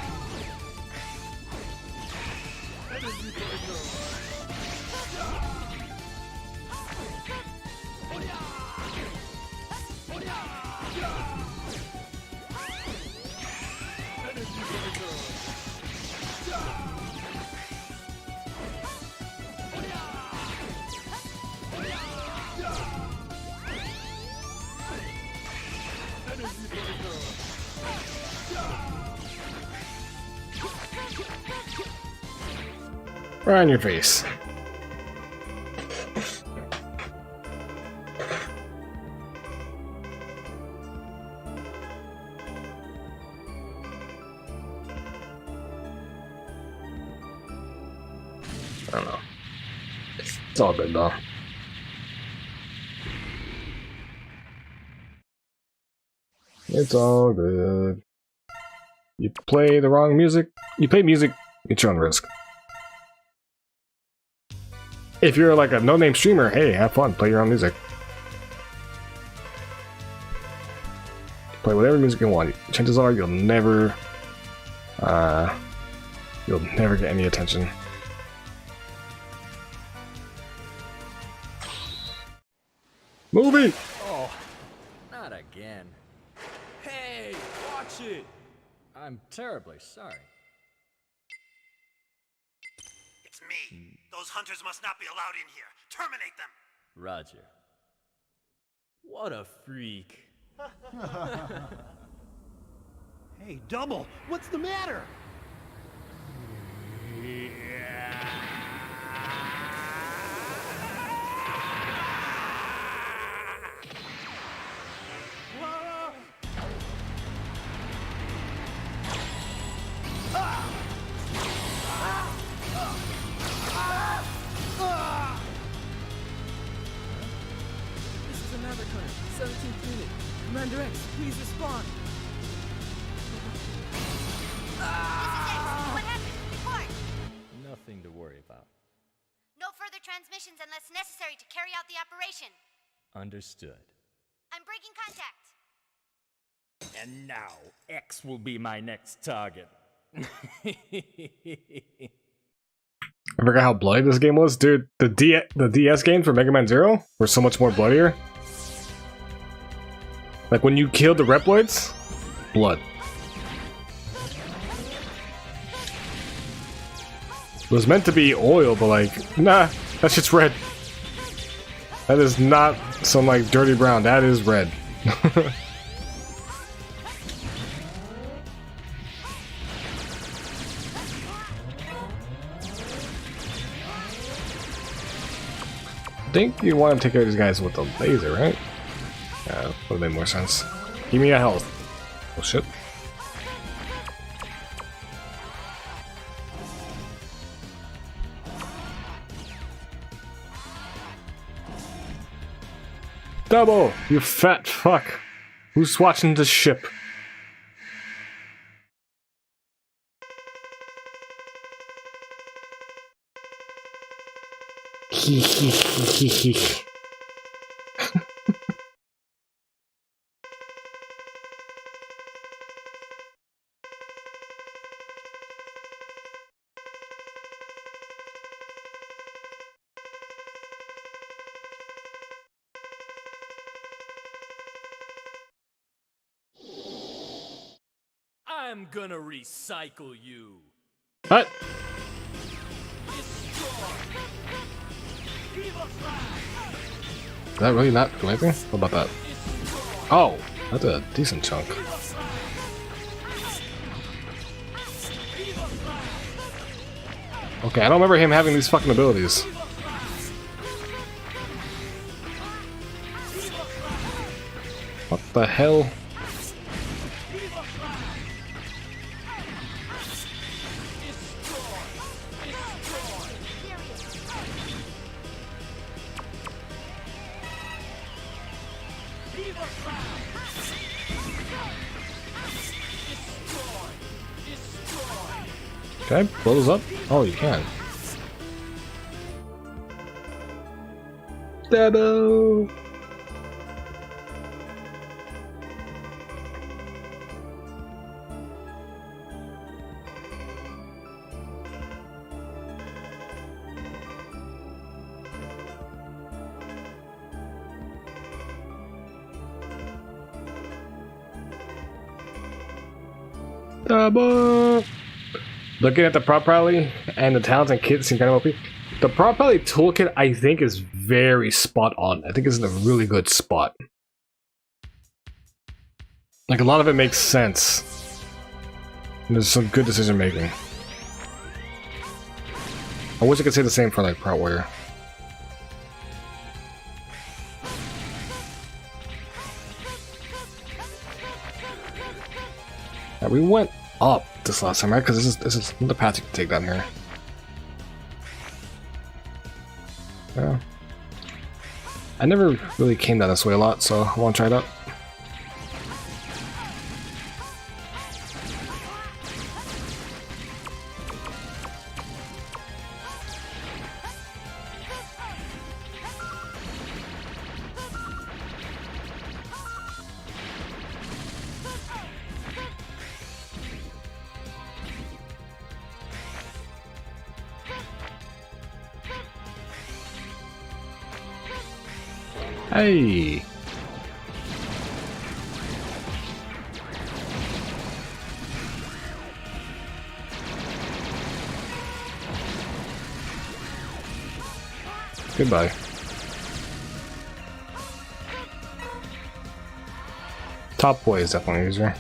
Right on your face. I don't know. It's all good though. It's all good. You play the wrong music, you play music at your own risk. If you're like a no-name streamer, hey, have fun, play your own music. Play whatever music you want. Chances are you'll never get any attention. Movie! Oh, not again. Hey, watch it! I'm terribly sorry. It's me. Those hunters must not be allowed in here. Terminate them. Roger. What a freak. Hey, Double, what's the matter? This is a Maverick Hunter, 17th unit. Commander X, please respond. What happened? Report! Nothing to worry about. No further transmissions unless necessary to carry out the operation. Understood. I'm breaking contact. And now, X will be my next target. I forgot how bloody this game was, dude. The DS games for Mega Man Zero were so much more bloodier. Like when you killed the Reploids, blood. It was meant to be oil, but like, nah, that shit's red. That is not some like dirty brown, that is red. I think you want to take out these guys with the laser, right? Yeah, that would make more sense. Give me a health. Oh shit. Double! You fat fuck! Who's watching the ship? I'm gonna recycle you. What? Is that really not doing anything? What about that? Oh, that's a decent chunk. Okay, I don't remember him having these fucking abilities. What the hell? There Can I blow those up? Oh, you can. Dabo! Dabo! Looking at the prop rally and the talents and kits seem kind of OP. The prop rally toolkit, I think, is very spot on. I think it's in a really good spot. Like, a lot of it makes sense. And there's some good decision making. I wish I could say the same for, like, Prop Warrior. Yeah, we went up this last time, right? Because this is the path you can take down here. Yeah. I never really came down this way a lot, so I want to try it out. Hey! Goodbye. Top boy is definitely easier.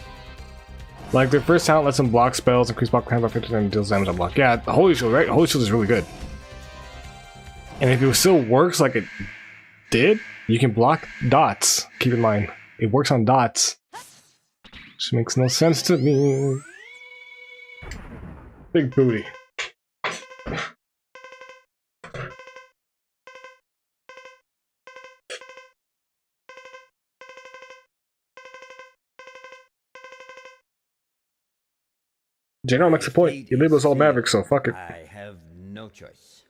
Like, their first talent lets them block spells, increase block count by 50% and deals damage on block. Yeah, the Holy Shield, right? Holy Shield is really good. And if it still works like it did, you can block dots. Keep in mind, it works on dots. Which makes no sense to me. Big booty. General makes a point. You label us all Mavericks, so fuck it. I have no choice.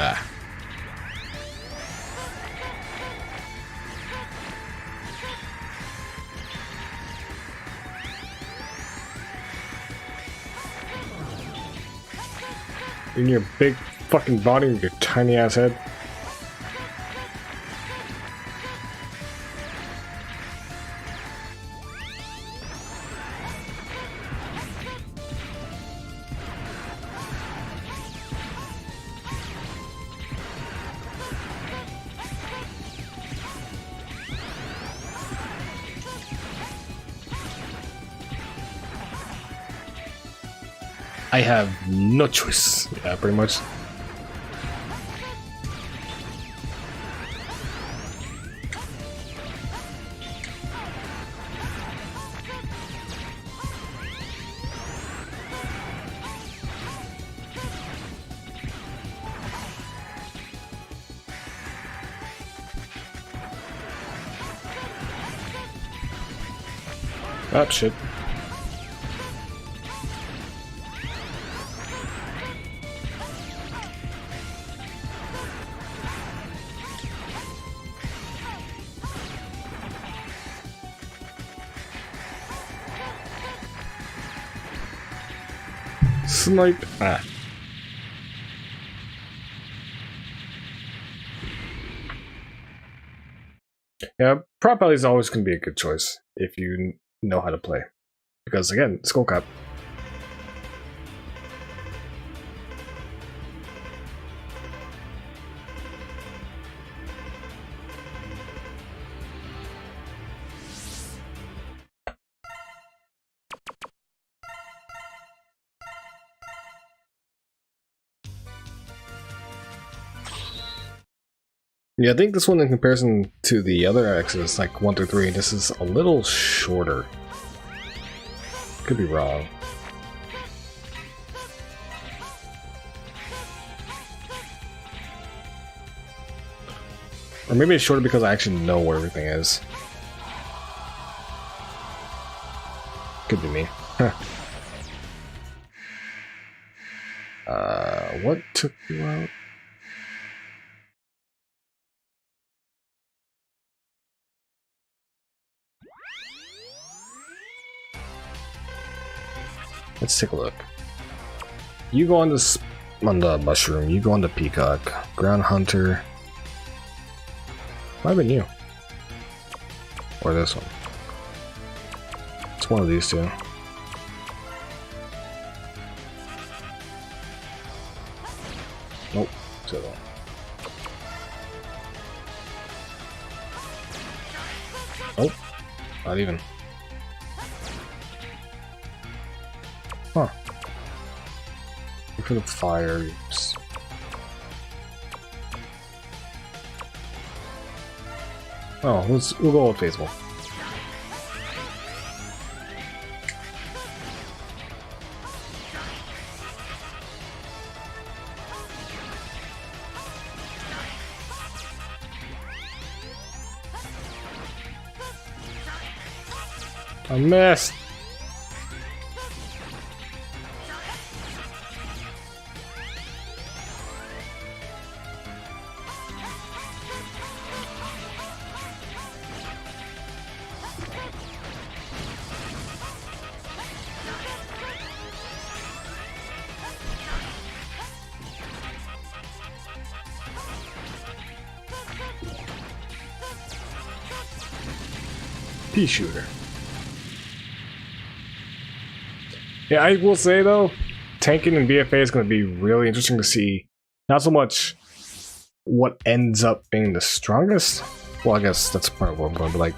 Ah. In your big fucking body with your tiny ass head. I have no choice. Yeah, pretty much. Oh, shit. Snipe. Ah. Yeah, prop alley is always going to be a good choice if you know how to play. Because again, skull cap. Yeah, I think this one in comparison to the other X's, like 1 through 3, this is a little shorter. Could be wrong. Or maybe it's shorter because I actually know where everything is. Could be me. What took you out? Let's take a look. You go on this on the mushroom. You go on the peacock. Ground hunter. Might have been you. Or this one. It's one of these two. Nope. It's the other one. Nope. Not even. Huh. Look for the fires. Oh, we'll go with faithful. I missed. Pea shooter. Yeah, I will say though, tanking in BFA is going to be really interesting to see. Not so much what ends up being the strongest. Well, I guess that's part of what I'm going to be like.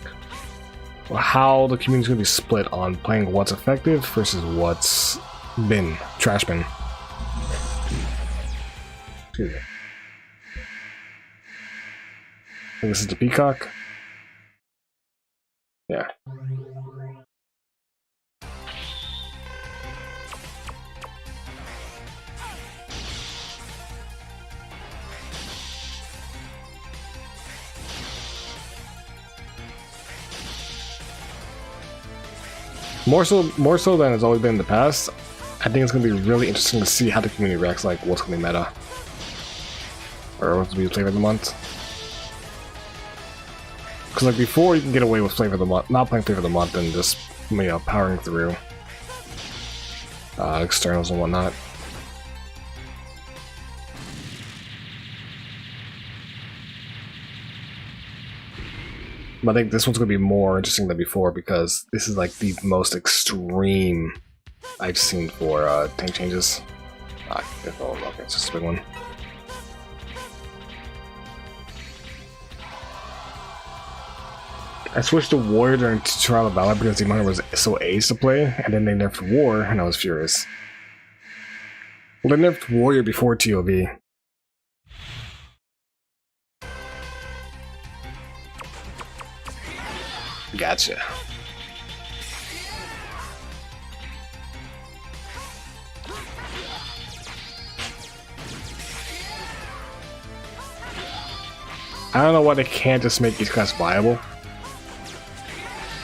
How the community's going to be split on playing what's effective versus what's bin, trash bin. Excuse me. I think this is the peacock. Yeah. More so than it's always been in the past. I think it's gonna be really interesting to see how the community reacts, like what's gonna be meta. Or what's gonna be flavor of the month. Because like before you can get away with flavor of the month, not playing flavor of the month and just, you know, powering through externals and whatnot. But I think this one's going to be more interesting than before because this is like the most extreme I've seen for tank changes. Oh, okay, it's just a big one. I switched to Warrior during Trial of Valor because the Demon was so ace to play, and then they nerfed War, and I was furious. Well, they nerfed Warrior before TOV. Gotcha. I don't know why they can't just make each class viable.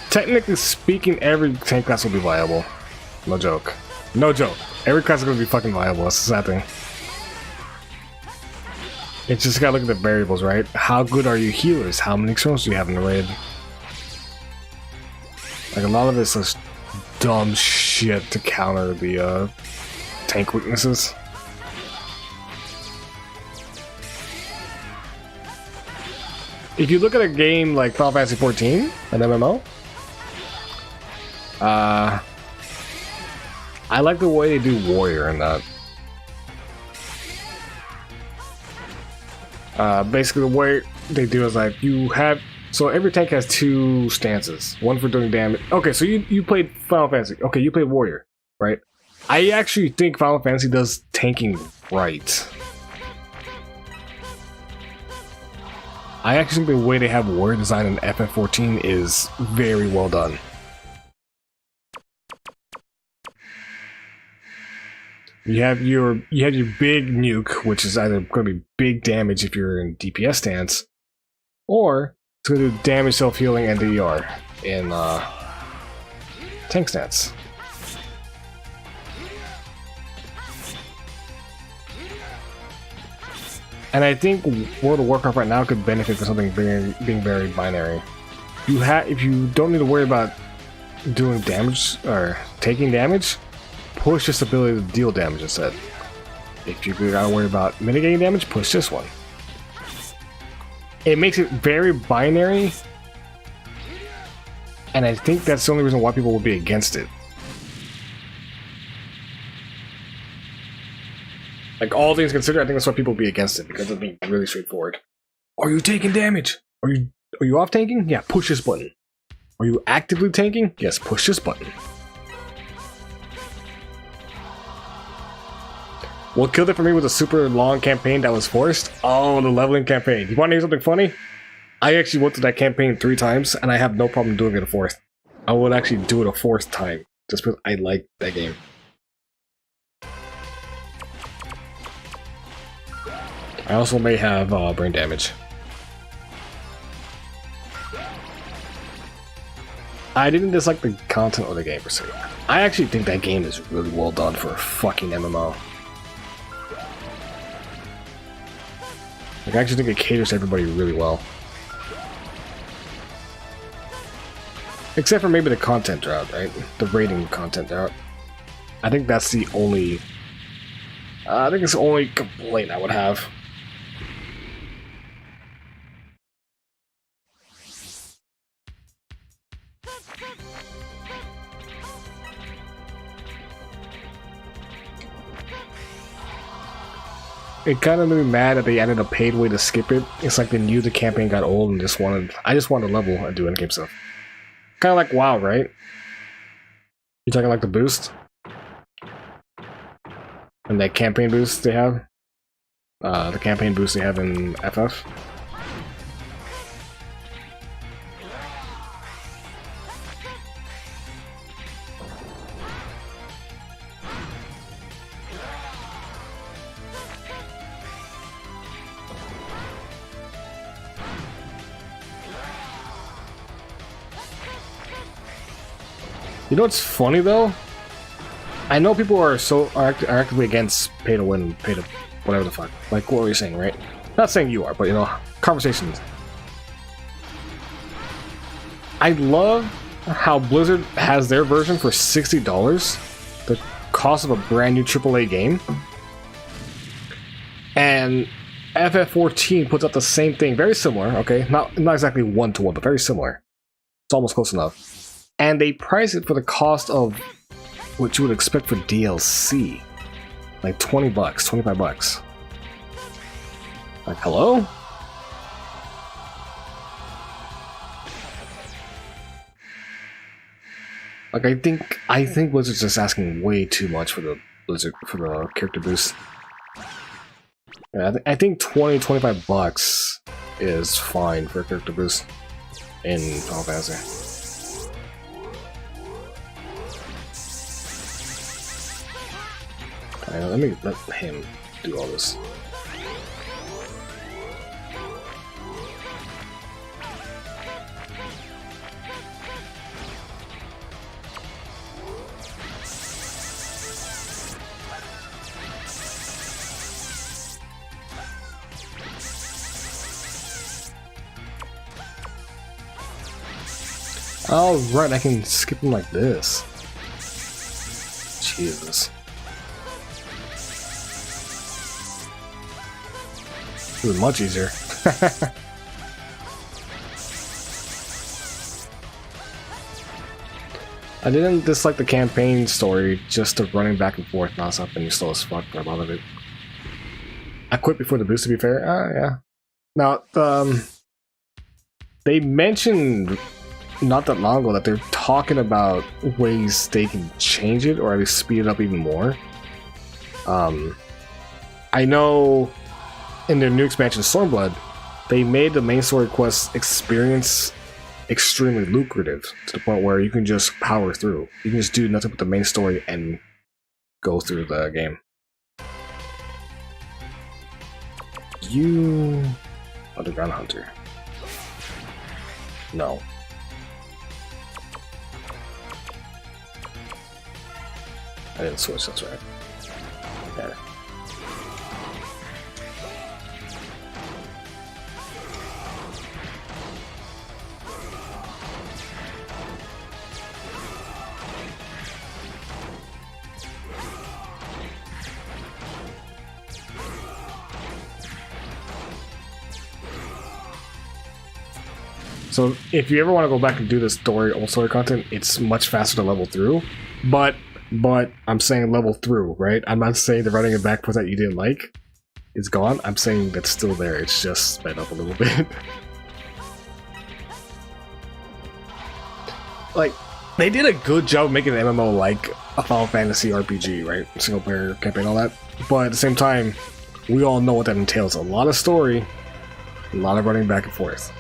Technically speaking, every tank class will be viable. No joke. No joke. Every class is going to be fucking viable. That's the sad thing. It's just gotta look at the variables, right? How good are your healers? How many externals do you have in the raid? Like, a lot of it's just dumb shit to counter the tank weaknesses. If you look at a game like Final Fantasy XIV, an MMO, I like the way they do Warrior in that. Basically, the way they do is like you have. So every tank has two stances. One for doing damage. Okay, so you played Final Fantasy. Okay, you played Warrior, right? I actually think Final Fantasy does tanking right. I actually think the way they have warrior design in FF14 is very well done. You have your big nuke, which is either going to be big damage if you're in DPS stance, or it's going to do damage, self-healing, and DER in tank stance. And I think World of Warcraft right now could benefit from something being very binary. If you don't need to worry about doing damage or taking damage, push this ability to deal damage instead. If you gotta worry about mitigating damage, push this one. It makes it very binary, and I think that's the only reason why people will be against it. Like, all things considered, I think that's why people will be against it, because it'll be really straightforward. Are you taking damage? Are you off tanking? Yeah, push this button. Are you actively tanking? Yes, push this button. What killed it for me was a super long campaign that was forced. Oh, the leveling campaign. You want to hear something funny? I actually went through that campaign 3 times, and I have no problem doing it a 4th. I would actually do it a 4th time, just because I like that game. I also may have brain damage. I didn't dislike the content of the game per se. I actually think that game is really well done for a fucking MMO. Like, I actually think it caters to everybody really well. Except for maybe the content drought, right? The rating content drought. I think that's the only... I think it's the only complaint I would have. It kind of made me mad that they added a paid way to skip it. It's like they knew the campaign got old and I just wanted to level and do in-game stuff. Kind of like WoW, right? You're talking like the boost? And that campaign boost they have? The campaign boost they have in FF? You know what's funny though? I know people are actively against pay to win, pay to whatever the fuck. Like, what were you saying, right? Not saying you are, but you know, conversations. I love how Blizzard has their version for $60, the cost of a brand new AAA game. And FF14 puts out the same thing, very similar, okay? Not exactly one-to-one, but very similar. It's almost close enough. And they price it for the cost of what you would expect for DLC. Like $20, $25. Like, hello? Like, I think Blizzard's just asking way too much for the character boost. Yeah, I think $20-25 is fine for a character boost in Final Fantasy. Let him do all this. Oh, right, I can skip him like this. Jesus. It was much easier. I didn't dislike the campaign story, just the running back and forth nonstop and you slow as fuck, but I loved it. I quit before the boost, to be fair. Yeah. Now, they mentioned not that long ago that they're talking about ways they can change it or at least speed it up even more. I know in their new expansion, Stormblood, they made the main story quest experience extremely lucrative to the point where you can just power through. You can just do nothing but the main story and go through the game. You... Underground Hunter. No. I didn't switch, that's right. Okay. So if you ever want to go back and do this old story content, it's much faster to level through. But I'm saying level through, right? I'm not saying the running it back for that you didn't like is gone. I'm saying that's still there. It's just sped up a little bit. Like, they did a good job making an MMO like a Final Fantasy RPG, right? Single player campaign, all that. But at the same time, we all know what that entails. A lot of story, a lot of running back and forth.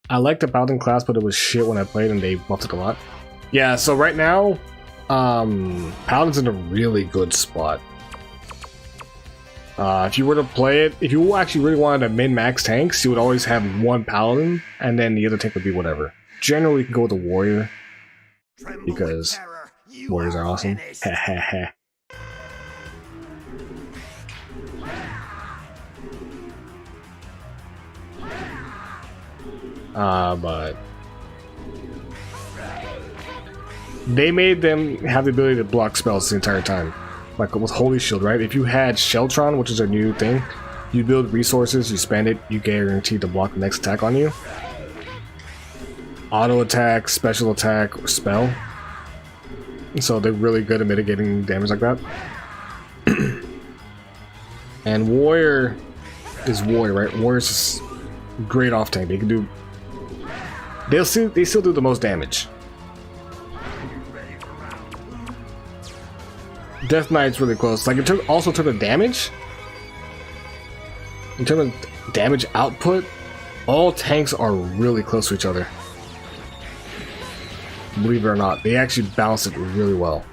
I liked the Paladin class, but it was shit when I played and they buffed it a lot. Yeah, so right now, Paladin's in a really good spot. If you were to play it, if you actually really wanted to min-max tanks, you would always have one Paladin, and then the other tank would be whatever. Generally, you can go with a Warrior, because Warriors are awesome. Heh. But they made them have the ability to block spells the entire time. Like with Holy Shield, right? If you had Sheltron, which is a new thing, you build resources, you spend it, you guarantee to block the next attack on you. Auto attack, special attack, or spell. So they're really good at mitigating damage like that. And Warrior is Warrior, right? Warrior's just great off tank. They can do. They still do the most damage. Death Knight's really close. Like in terms of damage. In terms of damage output, all tanks are really close to each other. Believe it or not, they actually balance it really well.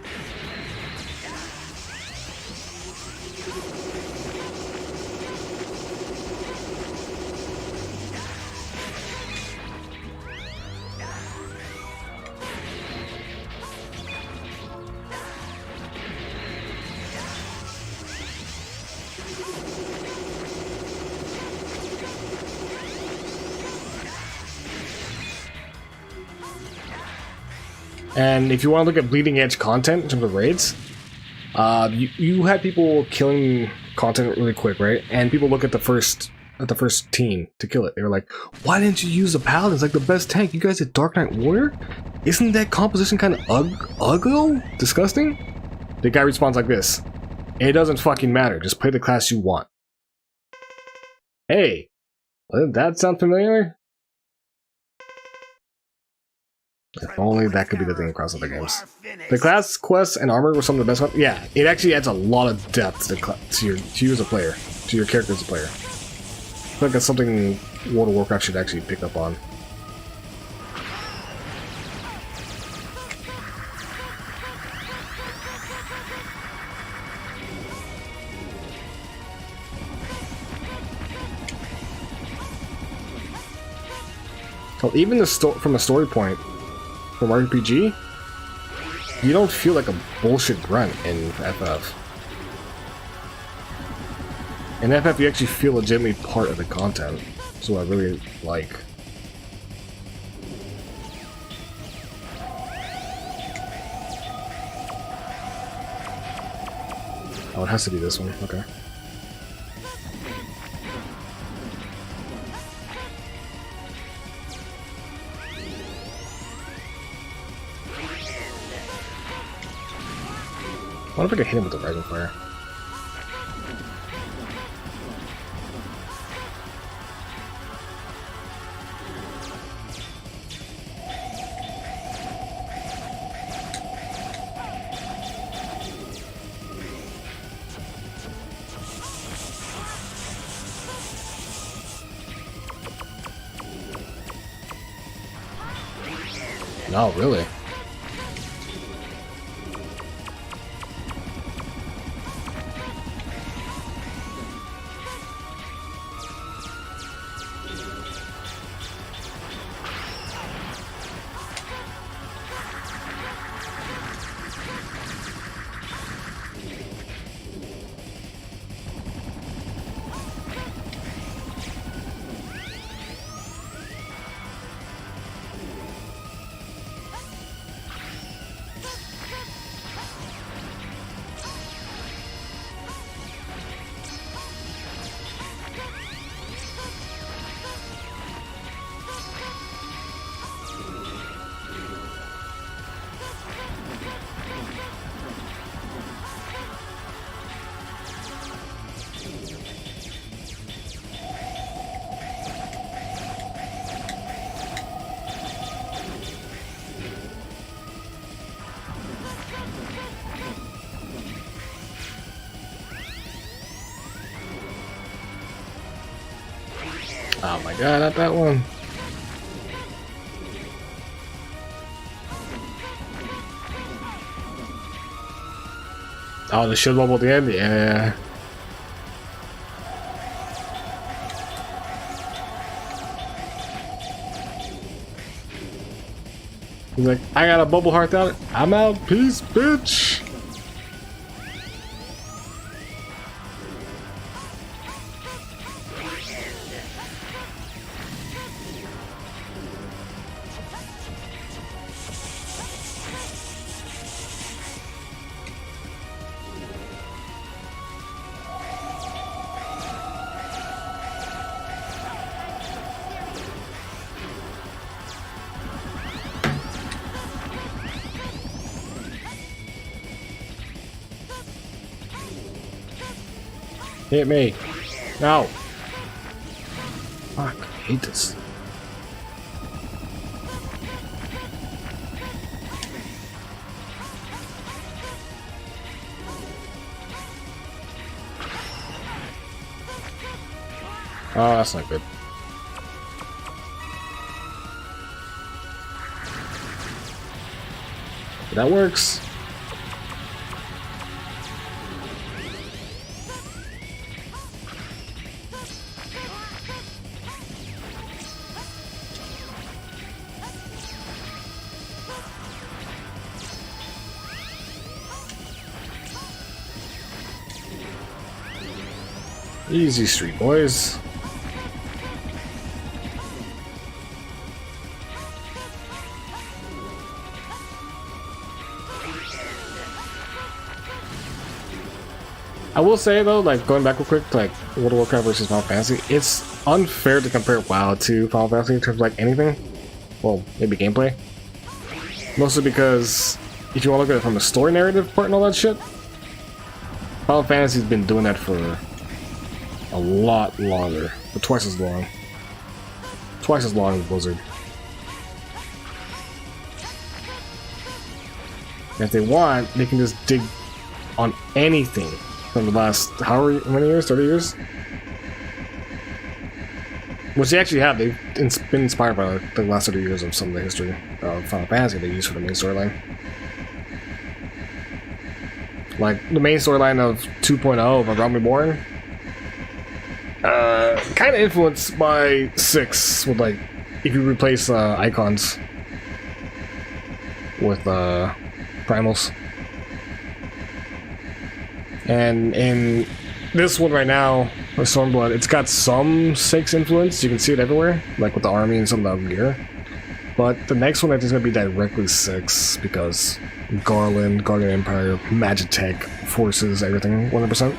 And if you want to look at bleeding edge content in terms of raids, you had people killing content really quick, right? And people look at the first team to kill it. They were like, "Why didn't you use the Paladin? It's like the best tank. You guys did Dark Knight Warrior? Isn't that composition kind of ugly? Disgusting?" The guy responds like this: "It doesn't fucking matter. Just play the class you want." Hey, doesn't that sound familiar? If only that could be the thing across other games. The class, quests, and armor were some of the best ones. Yeah, it actually adds a lot of depth to you as a player, to your character as a player. I feel like that's something World of Warcraft should actually pick up on. Well, even from a story point, from RPG, you don't feel like a bullshit grunt in FF. In FF, you actually feel legitimately part of the content. That's what I really like. Oh, it has to be this one. Okay. I wonder if I can hit him with the Dragon Fire. No, really. Oh my god, not that one. Oh, the shield bubble at the end? Yeah. He's like, I got a bubble heart out. I'm out. Peace, bitch. Hit me. No. Fuck, I hate this. Oh, that's not good. That works. Easy street, boys. I will say though, like going back real quick to like World of Warcraft versus Final Fantasy, it's unfair to compare WoW to Final Fantasy in terms of like anything. Well, maybe gameplay. Mostly because if you want to look at it from a story narrative part and all that shit, Final Fantasy's been doing that for a lot longer, but twice as long. Twice as long as Blizzard. And if they want, they can just dig on anything from the last however many years, 30 years? Which they actually have. They've been inspired by like, the last 30 years of some of the history of Final Fantasy they use for the main storyline. Like the main storyline of 2.0 of A Realm Reborn, kind of influenced by 6 with like if you replace icons with primals. And in this one right now, with Stormblood, it's got some 6 influence. You can see it everywhere, like with the army and some of the gear. But the next one I think is going to be directly 6 because Garland, Guardian Empire, Magitech, Forces, everything 100%.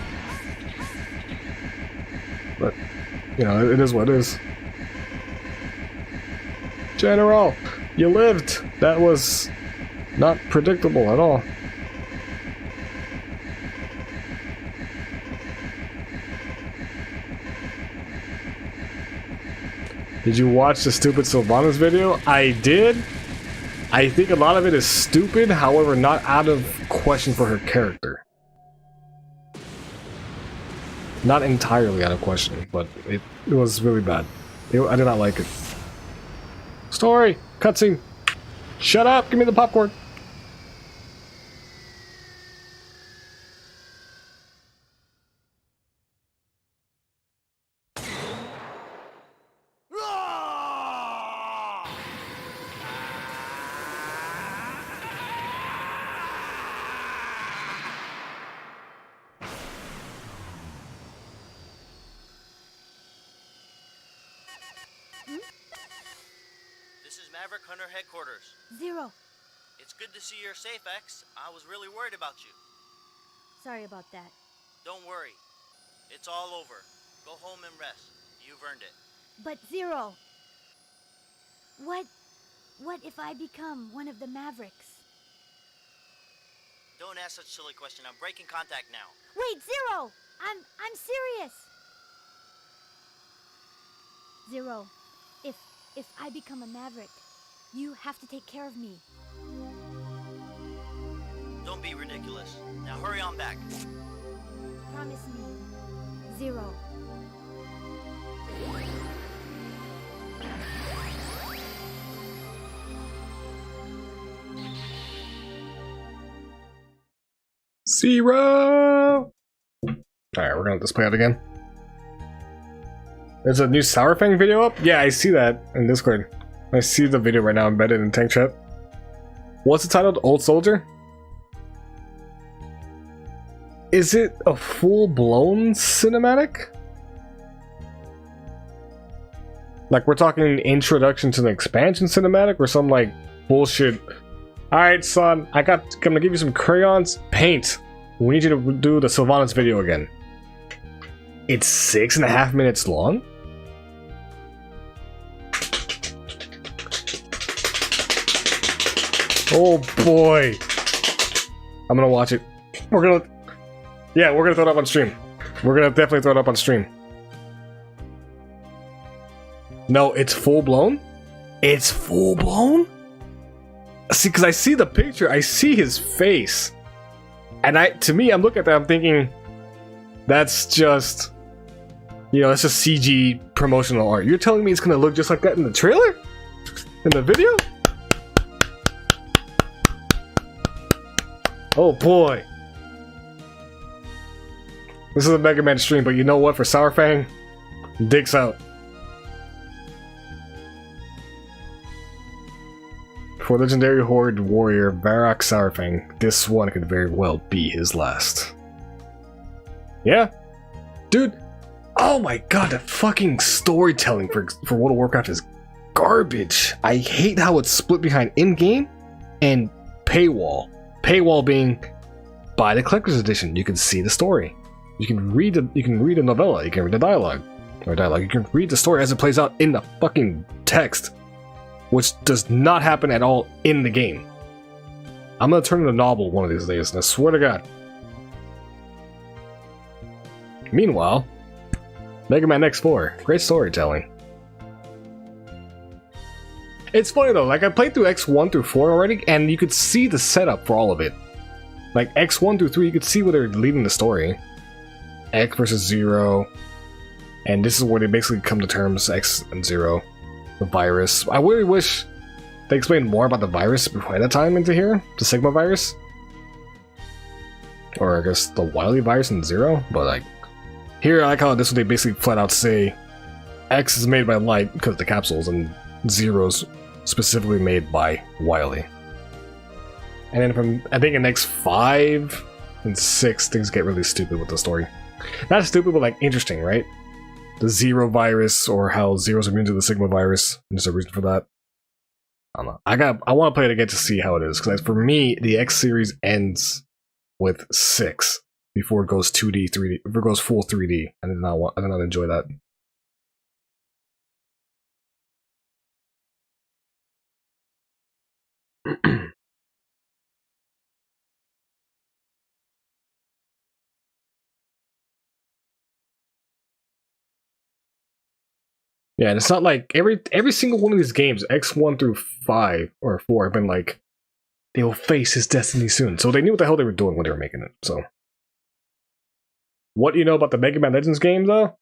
But, you know, it is what it is. General, you lived! That was not predictable at all. Did you watch the stupid Sylvanas video? I did. I think a lot of it is stupid, however, not out of question for her character. Not entirely out of question, but it was really bad. I did not like it. Story! Cutscene! Shut up! Give me the popcorn! This is Maverick Hunter headquarters. Zero. It's good to see you're safe, X. I was really worried about you. Sorry about that. Don't worry. It's all over. Go home and rest. You've earned it. But Zero, what if I become one of the Mavericks? Don't ask such a silly question. I'm breaking contact now. Wait, Zero! I'm serious. Zero, if I become a Maverick, you have to take care of me. Don't be ridiculous. Now hurry on back. Promise me. Zero. Zero! Alright, we're gonna let this play out again. There's a new Sour Fang video up? Yeah, I see that in Discord. I see the video right now embedded in Tank Chat. What's it titled? Old Soldier? Is it a full-blown cinematic? Like, we're talking introduction to the expansion cinematic or some, like, bullshit. Alright, son, I'm gonna give you some crayons. Paint. We need you to do the Sylvanas video again. It's 6.5 minutes long? Oh boy. I'm gonna watch it. We're gonna throw it up on stream. We're gonna definitely throw it up on stream. No, it's full blown? It's full blown? See, because I see the picture, I see his face. And to me, I'm looking at that, I'm thinking, that's just, that's just CG promotional art. You're telling me it's gonna look just like that in the trailer? In the video? Oh boy. This is a Mega Man stream, but you know what? For Sour Fang, dicks out. For Legendary Horde Warrior Varrock Sourfang, this one could very well be his last. Yeah? Dude, oh my god, the fucking storytelling for World of Warcraft is garbage. I hate how it's split behind in-game and paywall. Paywall being, buy the collector's edition, you can see the story. You can read a novella, you can read the dialogue. You can read the story as it plays out in the fucking text. Which does not happen at all in the game. I'm gonna turn it a novel one of these days, and I swear to God. Meanwhile, Mega Man X4, great storytelling. It's funny though, like I played through X1 through 4 already, and you could see the setup for all of it. Like X1 through 3, you could see where they're leading the story. X versus Zero, and this is where they basically come to terms, X and Zero. The virus. I really wish they explained more about the virus before that time into here. The Sigma virus. Or I guess the Wily virus in Zero. But like, here I like how this would they basically flat out say X is made by light because of the capsules and Zero's specifically made by Wily. And then from, I think in X5 and 6 things get really stupid with the story. Not stupid but like interesting, right? The Zero virus, or how Zero's immune to the Sigma virus. There's a reason for that. I don't know. I want to play it again to see how it is, because for me, the X series ends with 6 before it goes 2D, 3D. If it goes full 3D, I did not enjoy that. Yeah, and it's not like every single one of these games, X1 through 5 or 4, have been like, they will face his destiny soon. So they knew what the hell they were doing when they were making it. So, what do you know about the Mega Man Legends game, though?